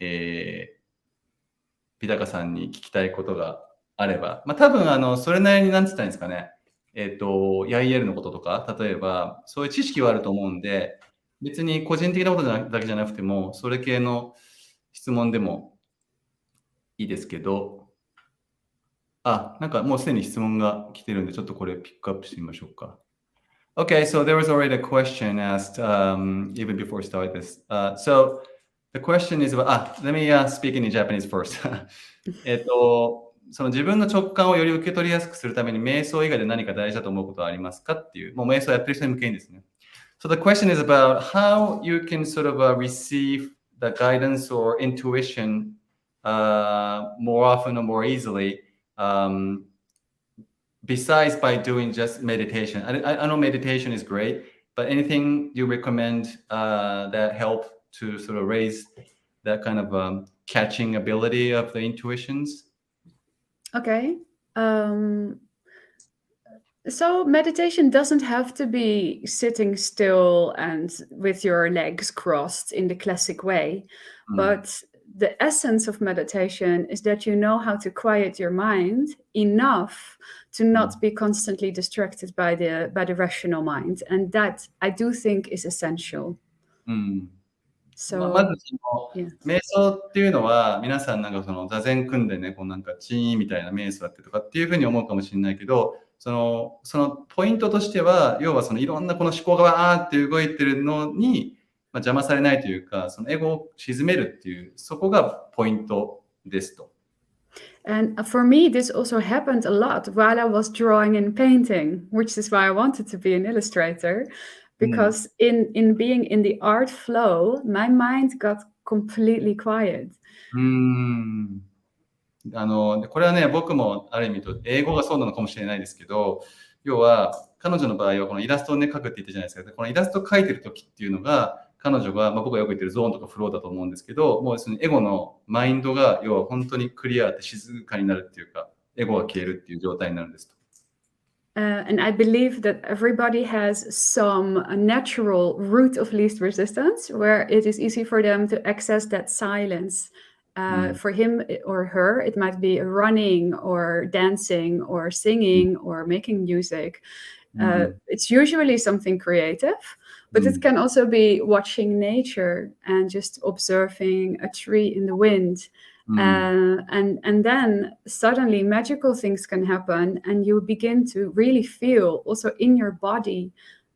ヴィタカさんに聞きたいことがあれば、多分それなりになんて言ったらいいんですかね。ヤイエルのこととか、例えば、そういう知識はあると思うんで、別に個人的なことだけじゃなくても、それ系の質問でもいいですけど、なんかもうすでに質問が来てるんで、ちょっとこれピックアップしてみましょうか。Okay, so there was already a question asked even before we start this. So the question is about, let me speak in Japanese first. その自分の直感をより受け取りやすくするために瞑想以外で何か大事だと思うことはありますかっていう、もう瞑想やってる人に向けにですね。So the question is about how you can sort of receive the guidance or intuition more often or more easily besides by doing just meditation. I know meditation is great, but anything you recommend that help to sort of raise that kind of catching ability of the intuitions? Okay. So meditation doesn't have to be sitting still and with your legs crossed in the classic way, but the essence of meditation is that you know how to quiet your mind enough to not be constantly distracted by the rational mind, and that I do think is essential. So まず瞑想っていうのは皆さんなんかその座禅組んでね、こうなんかチーンみたいな瞑想やってとかっていうふうに思うかもしれないけど、そのポイントとしては、要はそのいろんなこの思考がわーって動いてるのに、邪魔されないというか、そのエゴを沈めるっていう、そこがポイントですと。And for me, this also happened a lot while I was drawing and painting, which is why I wanted to be an illustrator. Because in being in the art flow, my mind got completely quiet. これはね、僕もある意味と英語がそうなのかもしれないですけど、要は彼女の場合はこのイラストをね描くって言ったじゃないですか。このイラストを描いてる時っていうのが彼女が、僕がよく言ってるゾーンとかフローだと思うんですけど、もうそのエゴのマインドが要は本当にクリアで静かになるっていうか、エゴが消えるっていう状態になるんですと。And I believe that everybody has some natural route of least resistance where it is easy for them to access that silence. For him or her, it might be running or dancing or singing or making music. It's usually something creative, but it can also be watching nature and just observing a tree in the wind. And then suddenly magical things can happen and you begin to really feel also in your body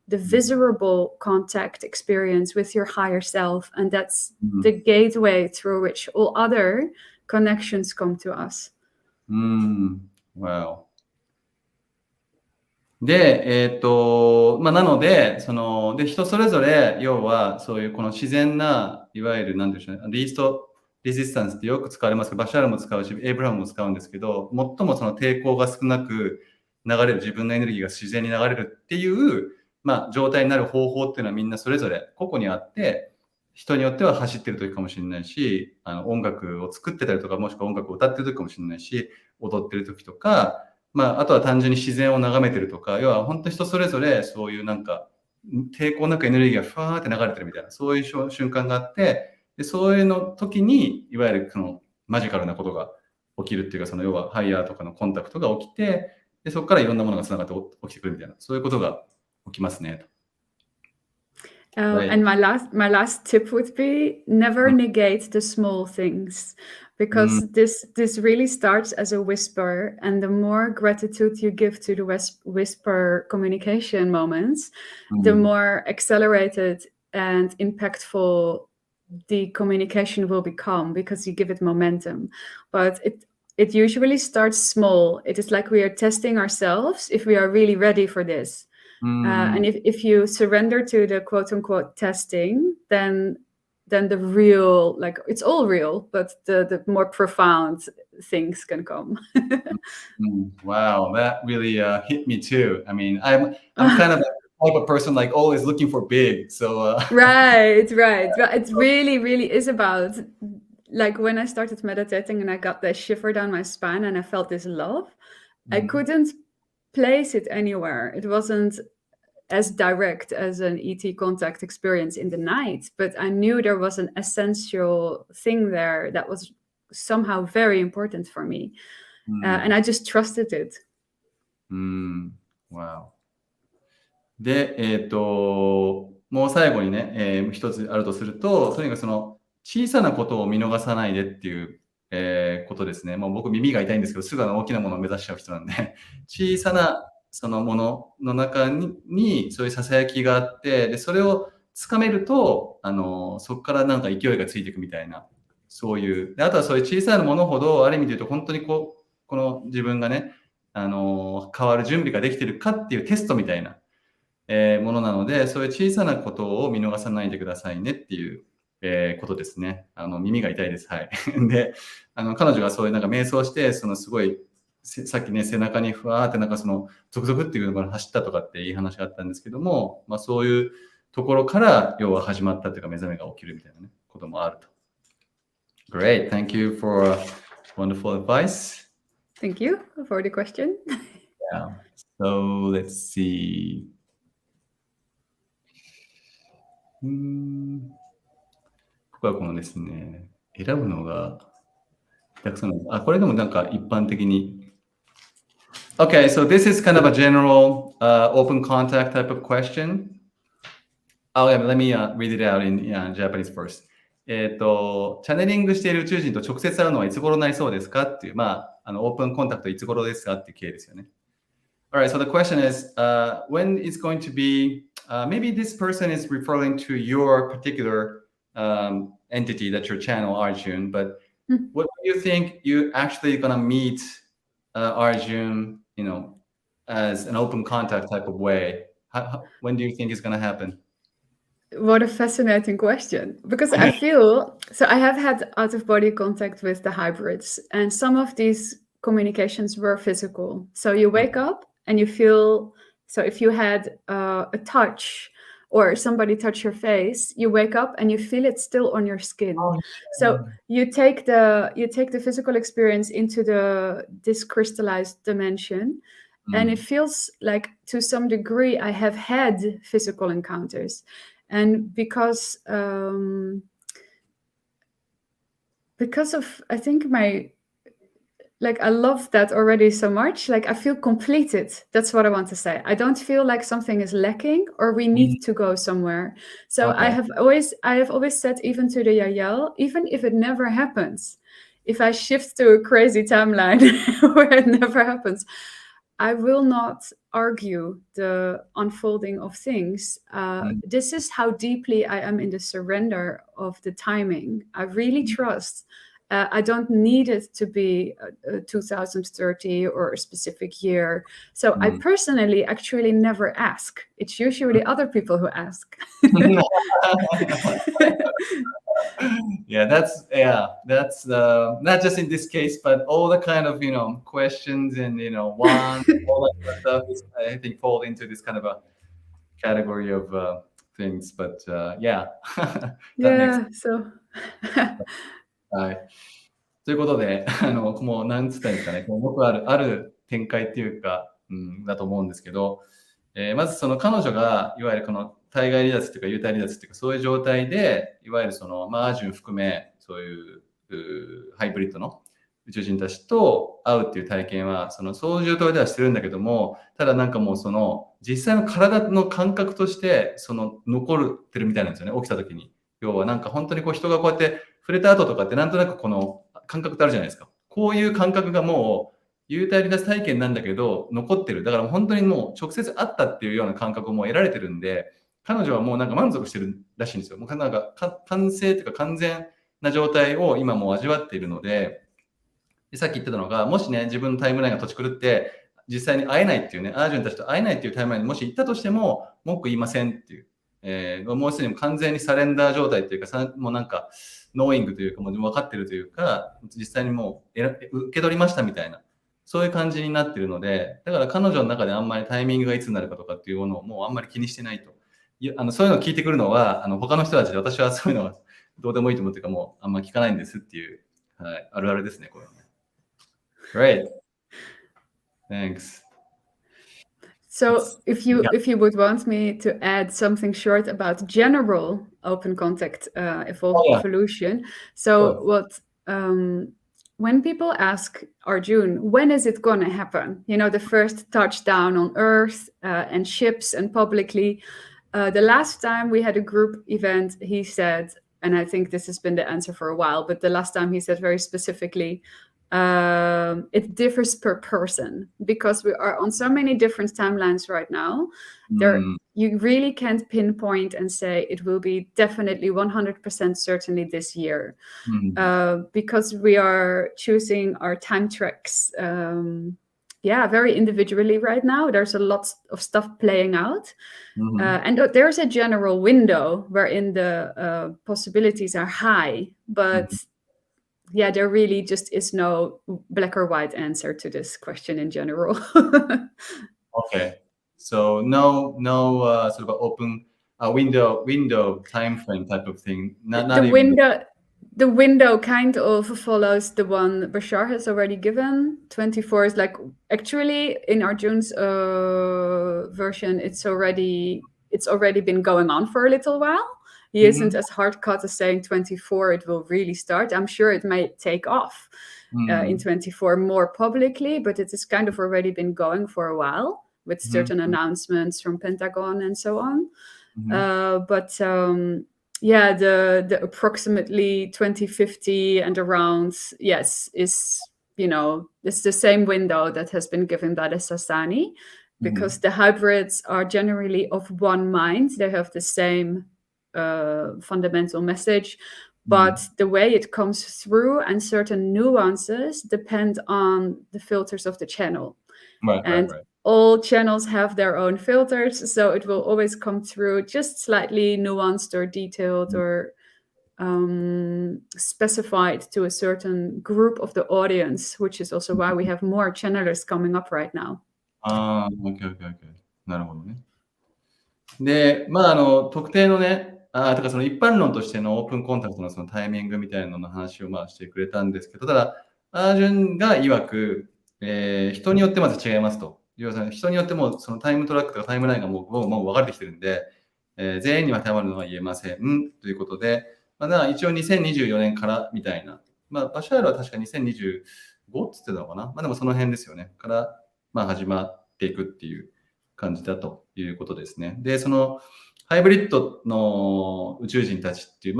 the visible contact experience with your higher self, and that's the gateway through which all other connections come to us. Wow. で、なので、人それぞれ、要は、そういうこの自然な、いわゆる、なんでしょうね、リストレジスタンスってよく使われますけど、バシャールも使うし、エイブラハムも使うんですけど、最もその抵抗が少なく流れる、自分のエネルギーが自然に流れるっていう、状態になる方法っていうのはみんなそれぞれ個々にあって、人によっては走ってる時かもしれないし、音楽を作ってたりとか、もしくは音楽を歌ってる時かもしれないし、踊ってる時とか、あとは単純に自然を眺めてるとか、要は本当人それぞれそういうなんか抵抗なくエネルギーがふわーって流れてるみたいな、そういう瞬間があって、でそういうの時にいわゆるそのマジカルなことが起きるっていうか、その要はハイヤーとかのコンタクトが起きて、でそこからいろんなものがつながって起きてくるみたいな、そういうことが起きますねと。And my last tip would be never negate the small things, because this really starts as a whisper, and the more gratitude you give to the whisper communication moments, the more accelerated and impactful the communication will become, because you give it momentum. But it usually starts small. It is like we are testing ourselves if we are really ready for this. And if you surrender to the quote unquote testing, then the real, like it's all real, but the more profound things can come. Wow, that really hit me too. I mean, I'm kind of a type of person like always looking for big. So right. But it really is about, like when I started meditating and I got that shiver down my spine and I felt this love, I couldn't place it anywhere. It wasn't as direct as an ET contact experience in the night, but I knew there was an essential thing there that was somehow very important for me. And I just trusted it. Wow. で、もう最後にね、一つあるとすると、とにかくその小さなことを見逃さないでっていう、ことですね。もう僕耳が痛いんですけど、すぐ大きなものを目指しちゃう人なんで、小さなそのものの中にそういうささやきがあって、でそれをつかめると、そこからなんか勢いがついていくみたいな、そういう。であとはそういう小さなものほど、ある意味で言うと本当にこの自分がね、変わる準備ができてるかっていうテストみたいな、ものなので、そういう小さなことを見逃さないでくださいねっていう、ことですね。耳が痛いです。はい。で、彼女がそういうなんか瞑想して、そのすごい、さっきね、背中にふわーってなんかその、ゾクゾクっていうのが走ったとかっていい話があったんですけども、そういうところから、要は始まったというか、目覚めが起きるみたいなね、こともあると。Great. Thank you for wonderful advice. Thank you for the question. Yeah. So, let's see. ここはこのですね、選ぶのがたくさんこれでもなんか一般的に。Okay, so this is kind of a general open contact type of question. Oh, yeah, let me read it out in Japanese first. チャネリングしている宇宙人と直接会うのはいつ頃になりそうですかっていう、オープンコンタクトいつ頃ですかっていう系ですよね。Alright, so the question is, when is going to be, maybe this person is referring to your particular entity, that's your channel, Arjun, but what do you think you actually gonna meet Arjun, as an open contact type of way? When do you think it's gonna happen? What a fascinating question, because I feel, so I have had out-of-body contact with the hybrids, and some of these communications were physical. So you wake up and you feel, so if you had a touch or somebody touch your face, you wake up and you feel it still on your skin. So you take the physical experience into this crystallized dimension, and it feels like to some degree I have had physical encounters. And because of, I think I love that already so much. Like I feel completed. That's what I want to say. I don't feel like something is lacking or we need to go somewhere. So I have always said, even to the Yael, even if it never happens, if I shift to a crazy timeline where it never happens, I will not argue the unfolding of things. This is how deeply I am in the surrender of the timing. I really trust. I don't need it to be 2030 or a specific year. So I personally actually never ask. It's usually other people who ask. That's not just in this case, but all the kind of questions and all that stuff is, I think, fall into this kind of a category of things, but yeah. That makes Yeah, so はい。ということで、もうなんつったんですかね、僕ある展開っていうか、だと思うんですけど、まずその彼女が、いわゆるこの対外離脱というか、幽体離脱というか、そういう状態で、いわゆるその、アージュン含め、そういうハイブリッドの宇宙人たちと会うっていう体験は、そういう状態ではしてるんだけども、ただなんかもう実際の体の感覚として、残ってるみたいなんですよね、起きた時に。要はなんか本当に人がこうやって触れた後とかってなんとなくこの感覚ってあるじゃないですか。こういう感覚がもう幽体離脱体験なんだけど残ってる。だから本当にもう直接会ったっていうような感覚をもう得られてるんで、彼女はもうなんか満足してるらしいんですよ。もうなんか完成というか完全な状態を今もう味わっているので、さっき言ってたのが、もしね、自分のタイムラインが土地狂って、実際に会えないっていうね、アージュンたちと会えないっていうタイムラインにもし行ったとしても、文句言いませんっていう、もうすでに完全にサレンダー状態っていうか、もうなんか、ノーイングというか、もう分かってるというか、実際にもう受け取りましたみたいな、そういう感じになってるので、だから彼女の中であんまりタイミングがいつになるかとかっていうものをもうあんまり気にしてないと。そういうのを聞いてくるのは、他の人たちで私はそういうのはどうでもいいと思っていうか、もうあんま聞かないんですっていう、はい、あるあるですね、これはね。Great. Thanks. So if you would want me to add something short about general open contact evolution, so what when people ask Arjun, when is it going to happen? You know, the first touchdown on Earth and ships and publicly. The last time we had a group event, he said, and I think this has been the answer for a while, but the last time he said very specifically, it differs per person because we are on so many different timelines right now. You really can't pinpoint and say it will be definitely 100% certainly this year, because we are choosing our time tracks very individually right now. There's a lot of stuff playing out, and there's a general window wherein the possibilities are high, but there really just is no black or white answer to this question in general. Okay, so no sort of open window time frame type of thing. The window kind of follows the one Bashar has already given. 24 is like, actually in Arjun's version, it's already been going on for a little while. He isn't as hard cut as saying 24 it will really start. I'm sure it may take off in 24 more publicly, but it has kind of already been going for a while with certain announcements from Pentagon and so on. The approximately 2050 and around, yes, is, it's the same window that has been given by the Sasani, because the hybrids are generally of one mind. They have the same fundamental message, but the way it comes through and certain nuances depend on the filters of the channel. Right. All channels have their own filters, so it will always come through just slightly nuanced or detailed or specified to a certain group of the audience, which is also why we have more channelers coming up right now. Okay. なるほどね。で、特定のね、だからその一般論としてのオープンコンタクトのそのタイミングみたいなのの話をしてくれたんですけど、ただ、アージュンが曰く、人によってまず違いますと。要するに人によってもそのタイムトラックとかタイムラインがもう分かれてきてるんで、全員に当てはまるのは言えませんということで、一応2024年からみたいな、バシャールは確か2025って言ってたのかな、でもその辺ですよね、から始まっていくっていう感じだということですね。で、そのハイブリッドの宇宙人たちっていう、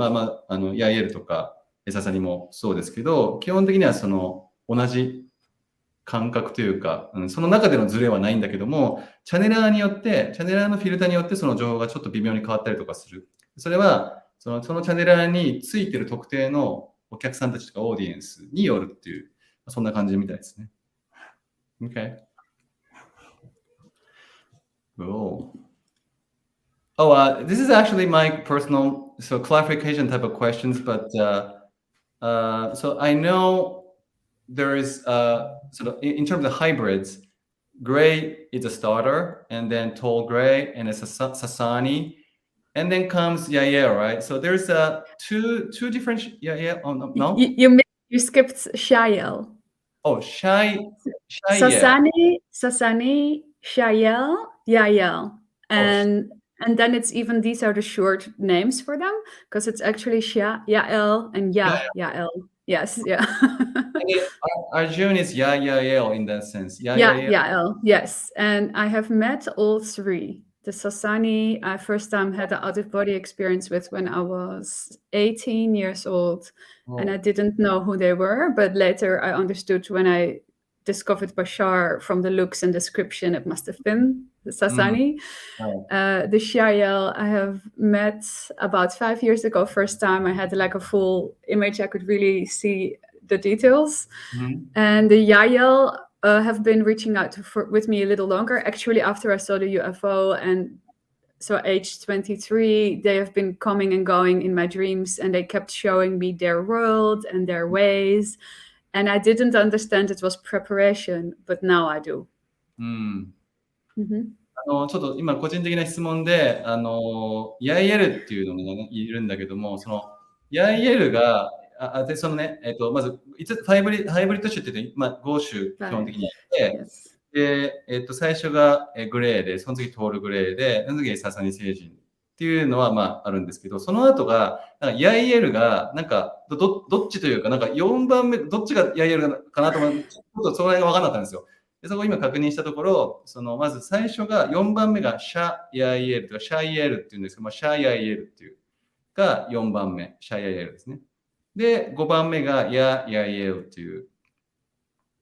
ヤイエルとかエササニもそうですけど、基本的にはその同じ感覚というか、その中でのズレはないんだけども、チャネラーのフィルターによってその情報がちょっと微妙に変わったりとかする。それは、そのチャネラーについてる特定のお客さんたちとかオーディエンスによるっていう、そんな感じみたいですね。Okay. Cool. This is actually my personal clarification type of questions, but so I know there is sort of in terms of hybrids, gray is a starter, and then tall gray, and it's a Sasani, and then comes Yael, right? So there's two different Yael. Oh no, You skipped Shael. oh Shael. Sasani, Shael, Yael. And then it's even, these are the short names for them, because it's actually Yael and Yael. Yes, yeah. Arjun is Yael in that sense. Yael, yes. And I have met all three. The Sasani, I first time had an out-of-body experience with when I was 18 years old. And I didn't know who they were, but later I understood when I discovered Bashar from the looks and description, it must have been the Sasani. The Shael I have met about 5 years ago. First time I had like a full image, I could really see the details. And the Yael have been reaching out with me a little longer, actually after I saw the UFO. And so age 23, they have been coming and going in my dreams, and they kept showing me their world and their ways. And I didn't understand it was preparation, but now I do. ちょっと今個人的な質問で、ヤイエルっていうのがいるんだけども、そのヤイエルが、でそのね、まずハイブリッド種って言って、5種基本的にあって、で、最初がグレーで、その次トールグレーで、その次ササニ星人っていうのはあるんですけど、その後が、なんかヤイエルが、なんかどっちというか、なんか4番目、どっちがヤイエルかなと思って、ちょっとその辺が分からなかったんですよ。でそこを今確認したところ、まず最初が4番目がシャヤイエルとかシャイエルっていうんですけど、シャヤイエルっていうが4番目、シャヤイエルですね。で、5番目がヤイエルっていう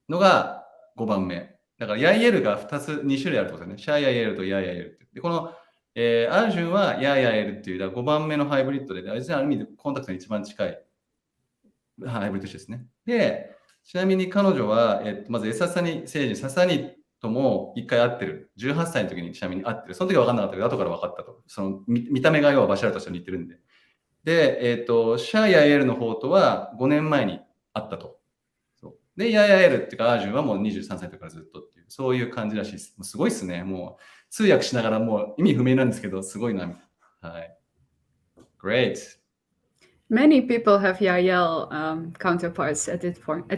のが5番目。だからヤイエルが2種類あるってことですね。シャヤイエルとヤイエルって。で、この、アージュンはヤイエルっていう5番目のハイブリッドで、ある意味でコンタクトに一番近いハイブリッド種ですね。で、ちなみに彼女は、まずササニ星人、ササニとも1回会ってる。18歳の時にちなみに会ってる。その時は分かんなかったけど、後から分かったと。その見た目が要はバシャルとして似てるんで。で、シャヤエルの方とは5年前に会ったと。で、ヤヤエルっていうか、アージュンはもう23歳の時からずっとっていう、そういう感じらしいです。すごいっすね。もう通訳しながらもう意味不明なんですけど、すごいな。はい。Great. Many people have Yael counterparts at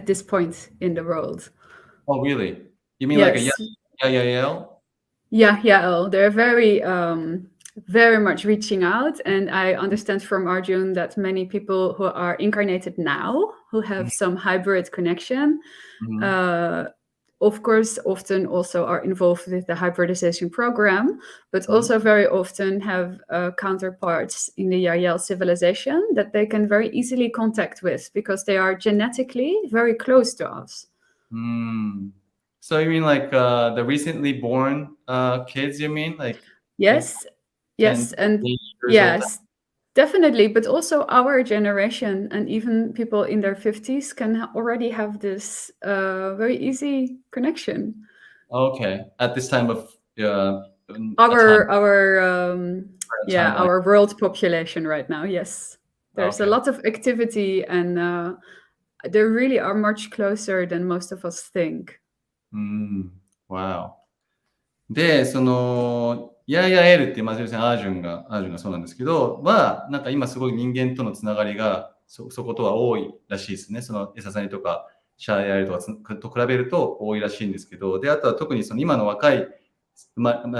this point in the world. Oh, really? You mean Yes. like a Yael? Yeah, Yael. They're very much reaching out. And I understand from Arjun that many people who are incarnated now, who have some hybrid connection, of course, often also are involved with the hybridization program, but also very often have counterparts in the Yael civilization that they can very easily contact with because they are genetically very close to us. So you mean like the recently born kids, you mean? Like yes, and yes, definitely, but also our generation and even people in their 50s can already have this very easy connection. Okay, at this time of our world population right now, yes. There's a lot of activity and they really are much closer than most of us think. Wow. で、そのヤエルっていう、アージュンがそうなんですけど、なんか今すごい人間とのつながりがそことは多いらしいですね。そのエササニとかシャヤエルと比べると多いらしいんですけど、で、あとは特にその今の若い、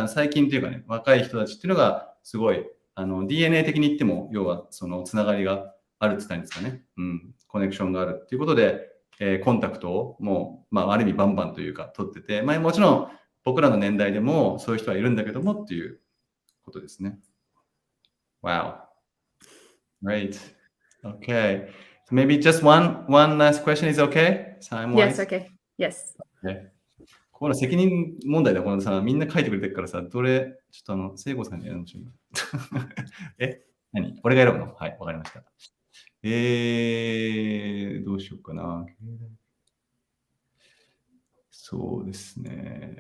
最近というかね、若い人たちっていうのがすごいDNA 的に言っても、要はそのつながりがあるって言ったんですかね。コネクションがあるっていうことで、コンタクトをもう、ある意味バンバンというか取ってて、もちろん僕らの年代でもそういう人はいるんだけどもっていうことですね。Wow. Great. Okay. So maybe just one last question is okay? Yes, okay. Yes. Okay. この責任問題だ、このさ、みんな書いてくれてるからさ、ちょっと聖子さんにやるのしい。何？俺が選ぶの？はい、わかりました。どうしようかな。そうですね。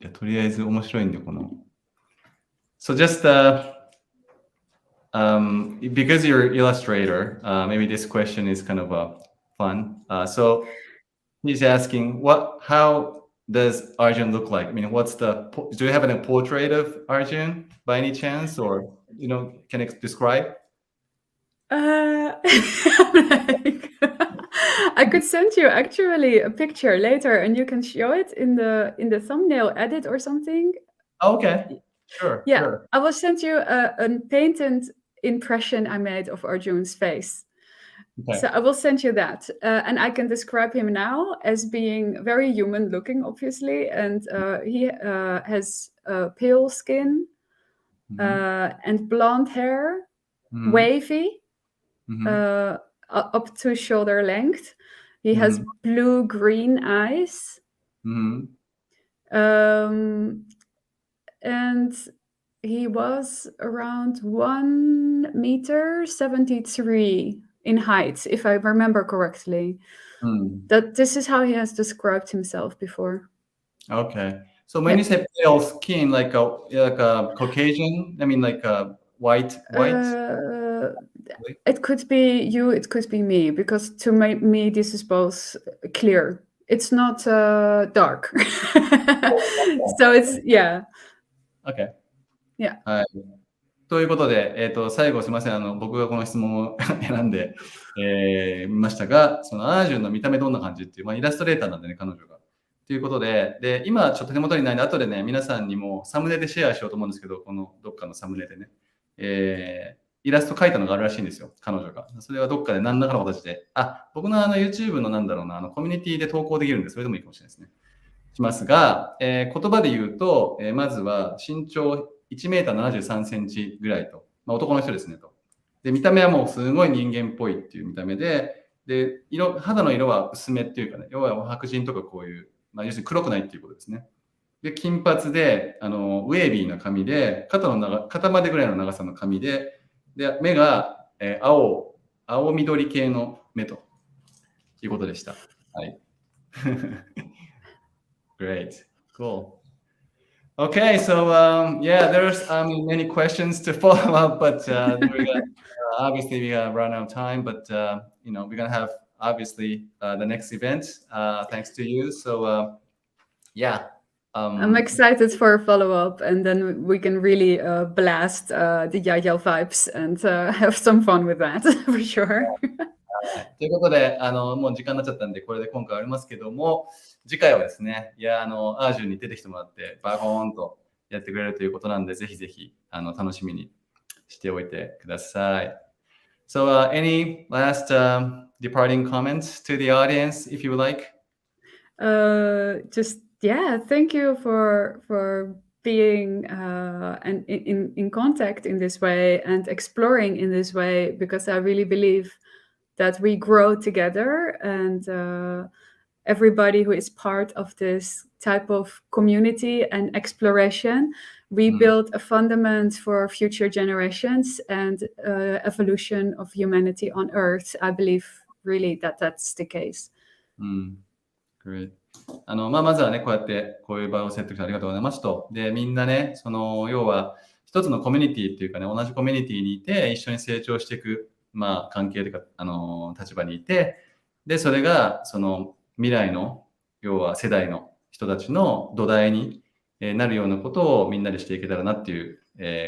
いや、とりあえず面白いんで、この。So just because you're an illustrator, maybe this question is kind of fun. So he's asking, how does Arjun look like? I mean, do you have a portrait of Arjun by any chance, or can you describe? I could send you actually a picture later, and you can show it in the thumbnail edit or something. Okay, sure. Yeah, sure. I will send you a painted impression I made of Arjun's face. Okay. So I will send you that, and I can describe him now as being very human looking, obviously, and he has pale skin and blonde hair, wavy, up to shoulder length. He has blue-green eyes, and he was around 1.73 meters in height, if I remember correctly. That this is how he has described himself before. Okay. So when you say pale skin, like a Caucasian, I mean like a white? It could be you, it could be me, because to me this is both clear. It's not dark. So it's, yeah. Okay. Yeah. はい。ということで、最後すみません。僕がこの質問を選んでみましたが、そのアージュンの見た目どんな感じっていう、イラストレーターなんでね、彼女が。ということで、今ちょっと手元にないんで、後でね、皆さんにもサムネでシェアしようと思うんですけど、このどっかのサムネでね、イラスト描いたのがあるらしいんですよ、彼女が。それはどっかで何らかの形で、僕のYouTube のコミュニティで投稿できるんで、それでもいいかもしれないですね。しますが、言葉で言うと、まずは身長1メーター73センチぐらいと、男の人ですねと。で、見た目はもうすごい人間っぽいっていう見た目で、肌の色は薄めっていうかね、要は白人とかこういう、要するに黒くないっていうことですね。で、金髪で、ウェービーな髪で、肩までぐらいの長さの髪で、目が、青緑系の目ということでした。はい。Great. Cool. Okay, so there's many questions to follow up, but obviously we got run out of time. But we're gonna have obviously the next event thanks to you. So I'm excited for a follow up, and then we can really blast the Yayel vibes and have some fun with that for sure. ということで、もう時間になっちゃったんで、これで今回ありますけども、次回はですね、アージュンに出てきてもらって、バコーンとやってくれるということなんで、ぜひぜひ楽しみにしておいてください。So, any last departing comments to the audience, if you would like? Thank you for being in contact in this way and exploring in this way, because I really believe that we grow together, and everybody who is part of this type of community and exploration, we build a fundament for future generations and evolution of humanity on Earth. I believe really that that's the case. Great. まずはね、こういう場をセットしてありがとうございますと。で、みんなね、要は一つのコミュニティっていうかね、同じコミュニティにいて一緒に成長していく、関係というか、立場にいて、で、それが未来の、要は世代の人たちの土台になるようなことをみんなでしていけたらなっていう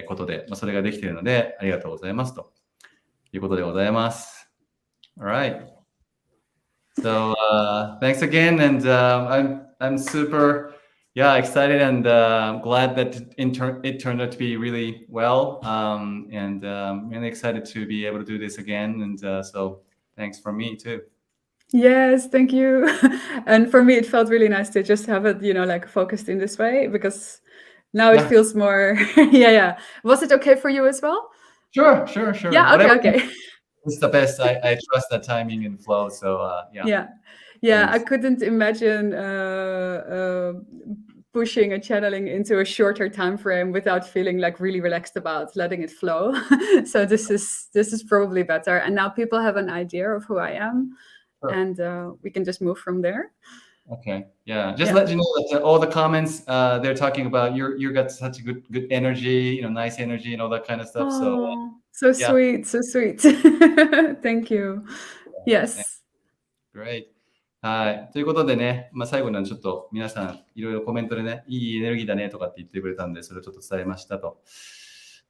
ことで、それができているので、ありがとうございますということでございます。Alright. So, thanks again, and I'm super excited and glad that it turned out to be really well, and really excited to be able to do this again, and so thanks from me too. Yes, thank you. And for me, it felt really nice to just have it, focused in this way, because now it feels more. Yeah. Was it okay for you as well? Sure. Yeah. Okay. It's the best. I trust the timing and flow. So yeah. I couldn't imagine pushing and channeling into a shorter time frame without feeling really relaxed about letting it flow. So this is probably better. And now people have an idea of who I am, and we can just move from there. Okay. Yeah. Just let you know that all the comments they're talking about you got such a good energy, nice energy and all that kind of stuff. So sweet. Thank you. Yes. Great. はい。ということでね、最後にはちょっと皆さんいろいろコメントでね、いいエネルギーだねとかって言ってくれたんで、それをちょっと伝えましたと。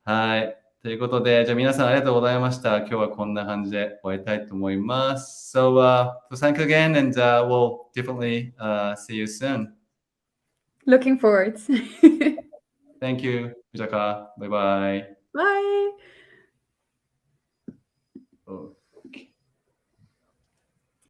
はい。ということで、じゃあ皆さんありがとうございました。今日はこんな感じで終わりたいと思います。So, thank you again and we'll definitely see you soon. Looking forward. Thank you, Vitaka. Bye bye. Bye. Oh.